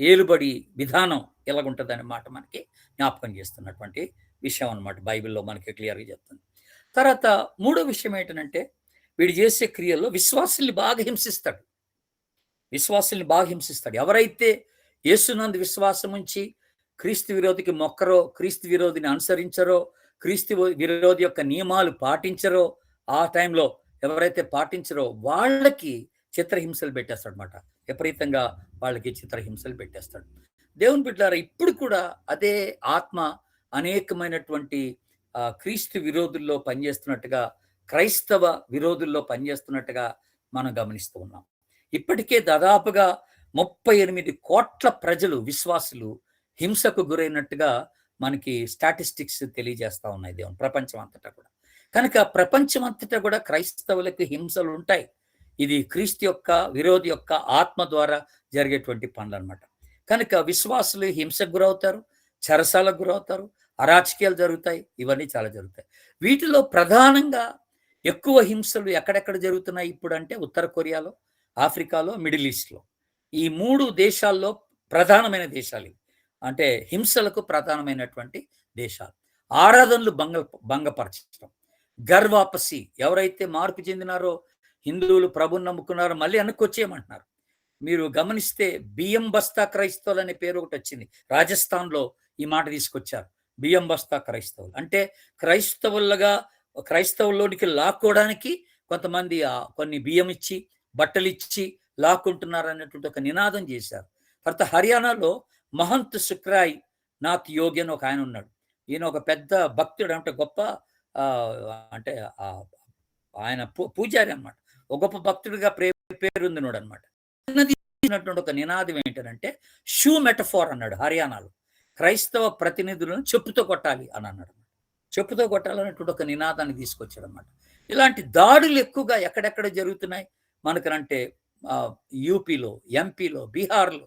A: ఏలుబడి విధానం ఎలాగుంటుందనే మాట మనకి జ్ఞాపకం చేస్తున్నటువంటి విషయం అన్నమాట. బైబిల్లో మనకి క్లియర్గా చెప్తుంది. తర్వాత మూడో విషయం ఏంటంటే, వీడు చేసే క్రియల్లో విశ్వాసుల్ని బాగా హింసిస్తాడు. ఎవరైతే యేసునందు విశ్వాసం ఉంచి క్రీస్తు విరోధికి మొక్కరో, క్రీస్తు విరోధిని అనుసరించరో, క్రీస్తు విరోధి యొక్క నియమాలు పాటించరో, ఆ టైంలో ఎవరైతే పాటించరో వాళ్ళకి చిత్రహింసలు పెట్టేస్తాడు అనమాట. విపరీతంగా వాళ్ళకి చిత్రహింసలు పెట్టేస్తాడు. దేవుని బిడ్డలారా, ఇప్పుడు కూడా అదే ఆత్మ అనేకమైనటువంటి క్రీస్తు విరోధుల్లో పనిచేస్తున్నట్టుగా, క్రైస్తవ విరోధుల్లో పనిచేస్తున్నట్టుగా మనం గమనిస్తూ ఉన్నాం. ఇప్పటికే దాదాపుగా 38 కోట్ల ప్రజలు, విశ్వాసులు హింసకు గురైనట్టుగా మనకి స్టాటిస్టిక్స్ తెలియజేస్తా ఉన్నాయి దేవుని ప్రపంచం అంతటా కూడా. కనుక ప్రపంచం అంతటా కూడా క్రైస్తవులకు హింసలు ఉంటాయి. ఇది క్రీస్తు యొక్క విరోధి యొక్క ఆత్మ ద్వారా జరిగేటువంటి పనులు అనమాట. కనుక విశ్వాసులు హింసకు గురవుతారు, చెరసాలకు గురవుతారు, అరాచకాలు జరుగుతాయి, ఇవన్నీ చాలా జరుగుతాయి. వీటిలో ప్రధానంగా ఎక్కువ హింసలు ఎక్కడెక్కడ జరుగుతున్నాయి ఇప్పుడు అంటే ఉత్తర కొరియాలో, ఆఫ్రికాలో, మిడిల్ ఈస్ట్లో. ఈ 3 దేశాల్లో ప్రధానమైన దేశాలు ఇవి. అంటే హింసలకు ప్రధానమైనటువంటి దేశాలు. ఆరాధనలు భంగపరచడం, గర్వాపసి, ఎవరైతే మార్పు చెందినారో, హిందువులు ప్రభుని నమ్ముకున్నారో మళ్ళీ వెనక్కొచ్చేయమంటున్నారు. మీరు గమనిస్తే బియ్యం బస్తా క్రైస్తవులు అనే పేరు ఒకటి వచ్చింది. రాజస్థాన్లో ఈ మాట తీసుకొచ్చారు, బియ్యం బస్తా క్రైస్తవులు. అంటే క్రైస్తవుల్లోనికి లాక్కోవడానికి కొంతమంది కొన్ని బియ్యం ఇచ్చి, బట్టలు ఇచ్చి లాక్కుంటున్నారు అన్నటువంటి ఒక నినాదం చేశారు. తర్వాత హర్యానాలో మహంత్ సుఖ్రాయ్ నాథ్ యోగి అని ఒక ఆయన ఉన్నాడు. ఈయన ఒక పెద్ద భక్తుడు, అంటే గొప్ప అంటే ఆయన పూజారి అనమాట. ఒక గొప్ప భక్తుడిగా పేరుందినోడు అనమాట. ఒక నినాదం ఏంటంటే షూ మెటఫోర్ అన్నాడు. హర్యానాలో క్రైస్తవ ప్రతినిధులను చెప్పుతో కొట్టాలి అని అన్నాడు. చెప్పుతో కొట్టాలన్నటువంటి ఒక నినాదాన్ని తీసుకొచ్చాడు అనమాట. ఇలాంటి దాడులు ఎక్కువగా ఎక్కడెక్కడ జరుగుతున్నాయి మనకనంటే యూపీలో, ఎంపీలో, బీహార్లో,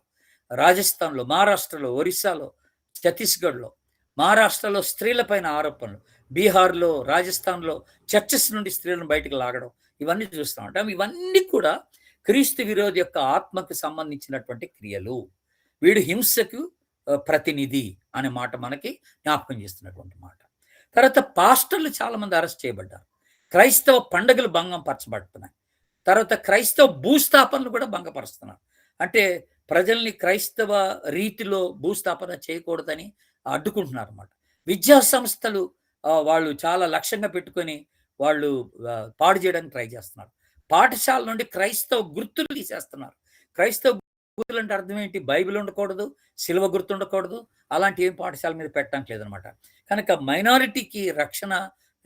A: రాజస్థాన్లో, మహారాష్ట్రలో, ఒరిస్సాలో, ఛత్తీస్గఢ్లో. మహారాష్ట్రలో స్త్రీలపైన ఆరోపణలు, బీహార్లో, రాజస్థాన్లో చర్చెస్ నుండి స్త్రీలను బయటకు లాగడం, ఇవన్నీ చూస్తూ ఉంటాం. ఇవన్నీ కూడా క్రీస్తు విరోధి యొక్క ఆత్మకు సంబంధించినటువంటి క్రియలు. వీడు హింసకు ప్రతినిధి అనే మాట మనకి జ్ఞాపకం చేస్తున్నటువంటి మాట. తర్వాత పాస్టర్లు చాలా మంది అరెస్ట్ చేయబడ్డారు. క్రైస్తవ పండుగలు భంగపరచబడుతున్నాయి. తర్వాత క్రైస్తవ భూస్థాపనలు కూడా భంగపరుస్తున్నారు. అంటే ప్రజల్ని క్రైస్తవ రీతిలో భూస్థాపన చేయకూడదని అడ్డుకుంటున్నారు అన్నమాట. విద్యా సంస్థలు వాళ్ళు చాలా లక్ష్యంగా పెట్టుకొని వాళ్ళు పాడు చేయడానికి ట్రై చేస్తున్నారు. పాఠశాల నుండి క్రైస్తవ గుర్తులు తీసేస్తున్నారు. క్రైస్తవ గుర్తులు అంటే అర్థం ఏంటి? బైబిల్ ఉండకూడదు, సిలువ గుర్తు ఉండకూడదు, అలాంటి ఏం పాఠశాల మీద పెట్టడానికి లేదనమాట. కనుక మైనారిటీకి రక్షణ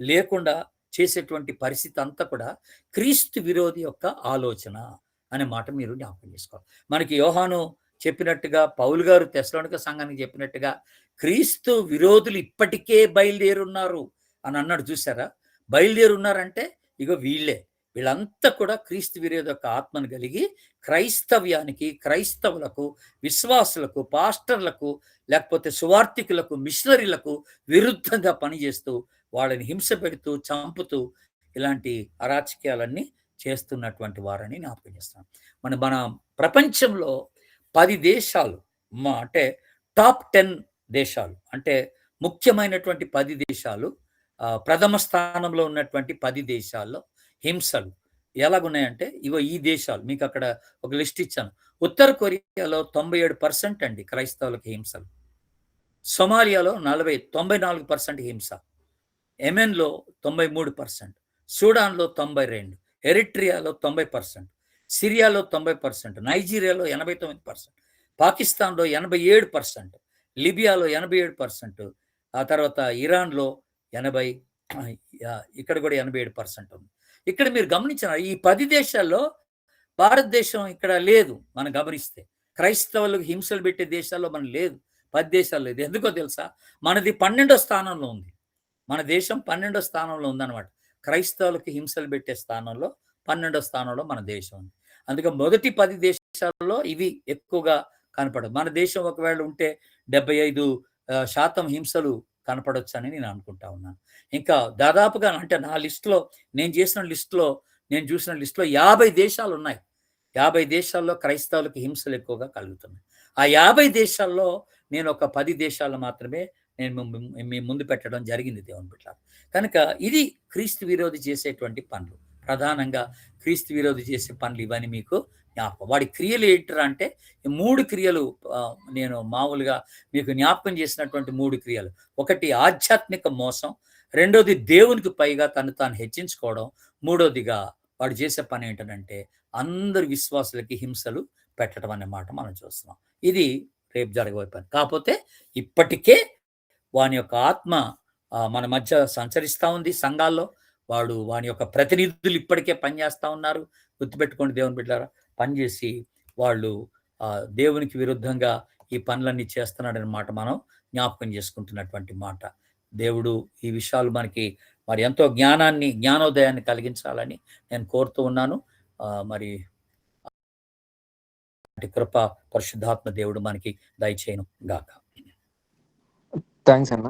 A: లేకుండా చేసేటువంటి పరిస్థితి అంతా కూడా క్రీస్తు విరోధి యొక్క ఆలోచన అనే మాట మీరు జ్ఞాపకం చేసుకోవాలి. మనకి యోహాను చెప్పినట్టుగా, పౌలు గారు తెస్సలోనిక సంఘానికి చెప్పినట్టుగా క్రీస్తు విరోధులు ఇప్పటికే బయలుదేరున్నారు అని అన్నాడు. చూసారా? బయలుదేరున్నారంటే ఇగో వీళ్ళంతా కూడా క్రీస్తు విరోధి యొక్క ఆత్మను కలిగి క్రైస్తవ్యానికి, క్రైస్తవులకు, విశ్వాసులకు, పాస్టర్లకు, లేకపోతే సువార్థికులకు, మిషనరీలకు విరుద్ధంగా పనిచేస్తూ వాళ్ళని హింస పెడుతూ, చంపుతూ ఇలాంటి అరాచకాలన్నీ చేస్తున్నటువంటి వారని జ్ఞాపకం చేస్తాం. మన ప్రపంచంలో 10 దేశాలు, అంటే టాప్ 10 దేశాలు, అంటే ముఖ్యమైనటువంటి 10 దేశాలు, ప్రథమ స్థానంలో ఉన్నటువంటి 10 దేశాల్లో హింసలు ఎలాగున్నాయంటే ఇగో ఈ దేశాలు మీకు అక్కడ ఒక లిస్ట్ ఇచ్చాను. ఉత్తర కొరియాలో 97% అండి క్రైస్తవులకు హింసలు. సొమాలియాలో 94% హింస. యెమెన్లో 93%, సూడాన్లో 92%, ఎరిట్రియాలో 90%, సిరియాలో 90%, నైజీరియాలో 89%, పాకిస్తాన్లో 87%, లిబియాలో 87%, ఆ తర్వాత ఇరాన్లో 80%, ఇక్కడ కూడా 87% ఉంది. ఇక్కడ మీరు గమనించిన ఈ 10 దేశాల్లో భారతదేశం ఇక్కడ లేదు. మనం గమనిస్తే క్రైస్తవులకు హింసలు పెట్టే దేశాల్లో మనం లేదు. 10 దేశాలు లేదు. ఎందుకో తెలుసా? మనది 12వ స్థానంలో ఉంది. మన దేశం 12వ స్థానంలో ఉందన్నమాట. క్రైస్తవులకు హింసలు పెట్టే స్థానంలో 12వ స్థానంలో మన దేశం ఉంది. అందుకే మొదటి 10 దేశాలలో ఇవి ఎక్కువగా కనపడదు. మన దేశం ఒకవేళ ఉంటే 75% హింసలు కనపడొచ్చు అని నేను అనుకుంటా ఉన్నాను. ఇంకా దాదాపుగా అంటే నా లిస్టులో నేను చూసిన లిస్టులో 50 దేశాలు ఉన్నాయి. 50 దేశాల్లో క్రైస్తవులకు హింసలు ఎక్కువగా కలుగుతున్నాయి. ఆ 50 దేశాల్లో నేను ఒక 10 దేశాలు మాత్రమే నేను మీ ముందు పెట్టడం జరిగింది దేవుని బిడ్డలారా. కనుక ఇది క్రీస్తు విరోధి చేసేటువంటి పనులు. ప్రధానంగా క్రీస్తు విరోధి చేసే పనులు ఇవన్నీ మీకు జ్ఞాపకం. వాడి క్రియలు ఏంటరా అంటే 3 క్రియలు నేను మామూలుగా మీకు జ్ఞాపకం చేసినటువంటి 3 క్రియలు. ఒకటి ఆధ్యాత్మిక మోసం, రెండోది దేవునికి పైగా తను తాను హెచ్చించుకోవడం, మూడోదిగా వాడు చేసే పని ఏంటంటే అందరు విశ్వాసులకి హింసలు పెట్టడం అనే మాట మనం చూస్తున్నాం. ఇది రేపు జరగబోయే పని. కాకపోతే ఇప్పటికే వాని యొక్క ఆత్మ మన మధ్య సంచరిస్తూ ఉంది సంఘాల్లో. వాని యొక్క ప్రతినిధులు ఇప్పటికే పనిచేస్తూ ఉన్నారు. గుర్తుపెట్టుకోండి దేవుని బిడ్డలారా, పనిచేసి వాళ్ళు దేవునికి విరుద్ధంగా ఈ పనులన్నీ చేస్తున్నాడనే మాట మనం జ్ఞాపకం చేసుకుంటున్నటువంటి మాట. దేవుడు ఈ విషయాలు మనకి మరి ఎంతో జ్ఞానోదయాన్ని కలిగించాలని నేను కోరుతూ ఉన్నాను. మరి కృప పరిశుద్ధాత్మ దేవుడు మనకి దయచేయను గాక.
F: థ్యాంక్స్ అన్న.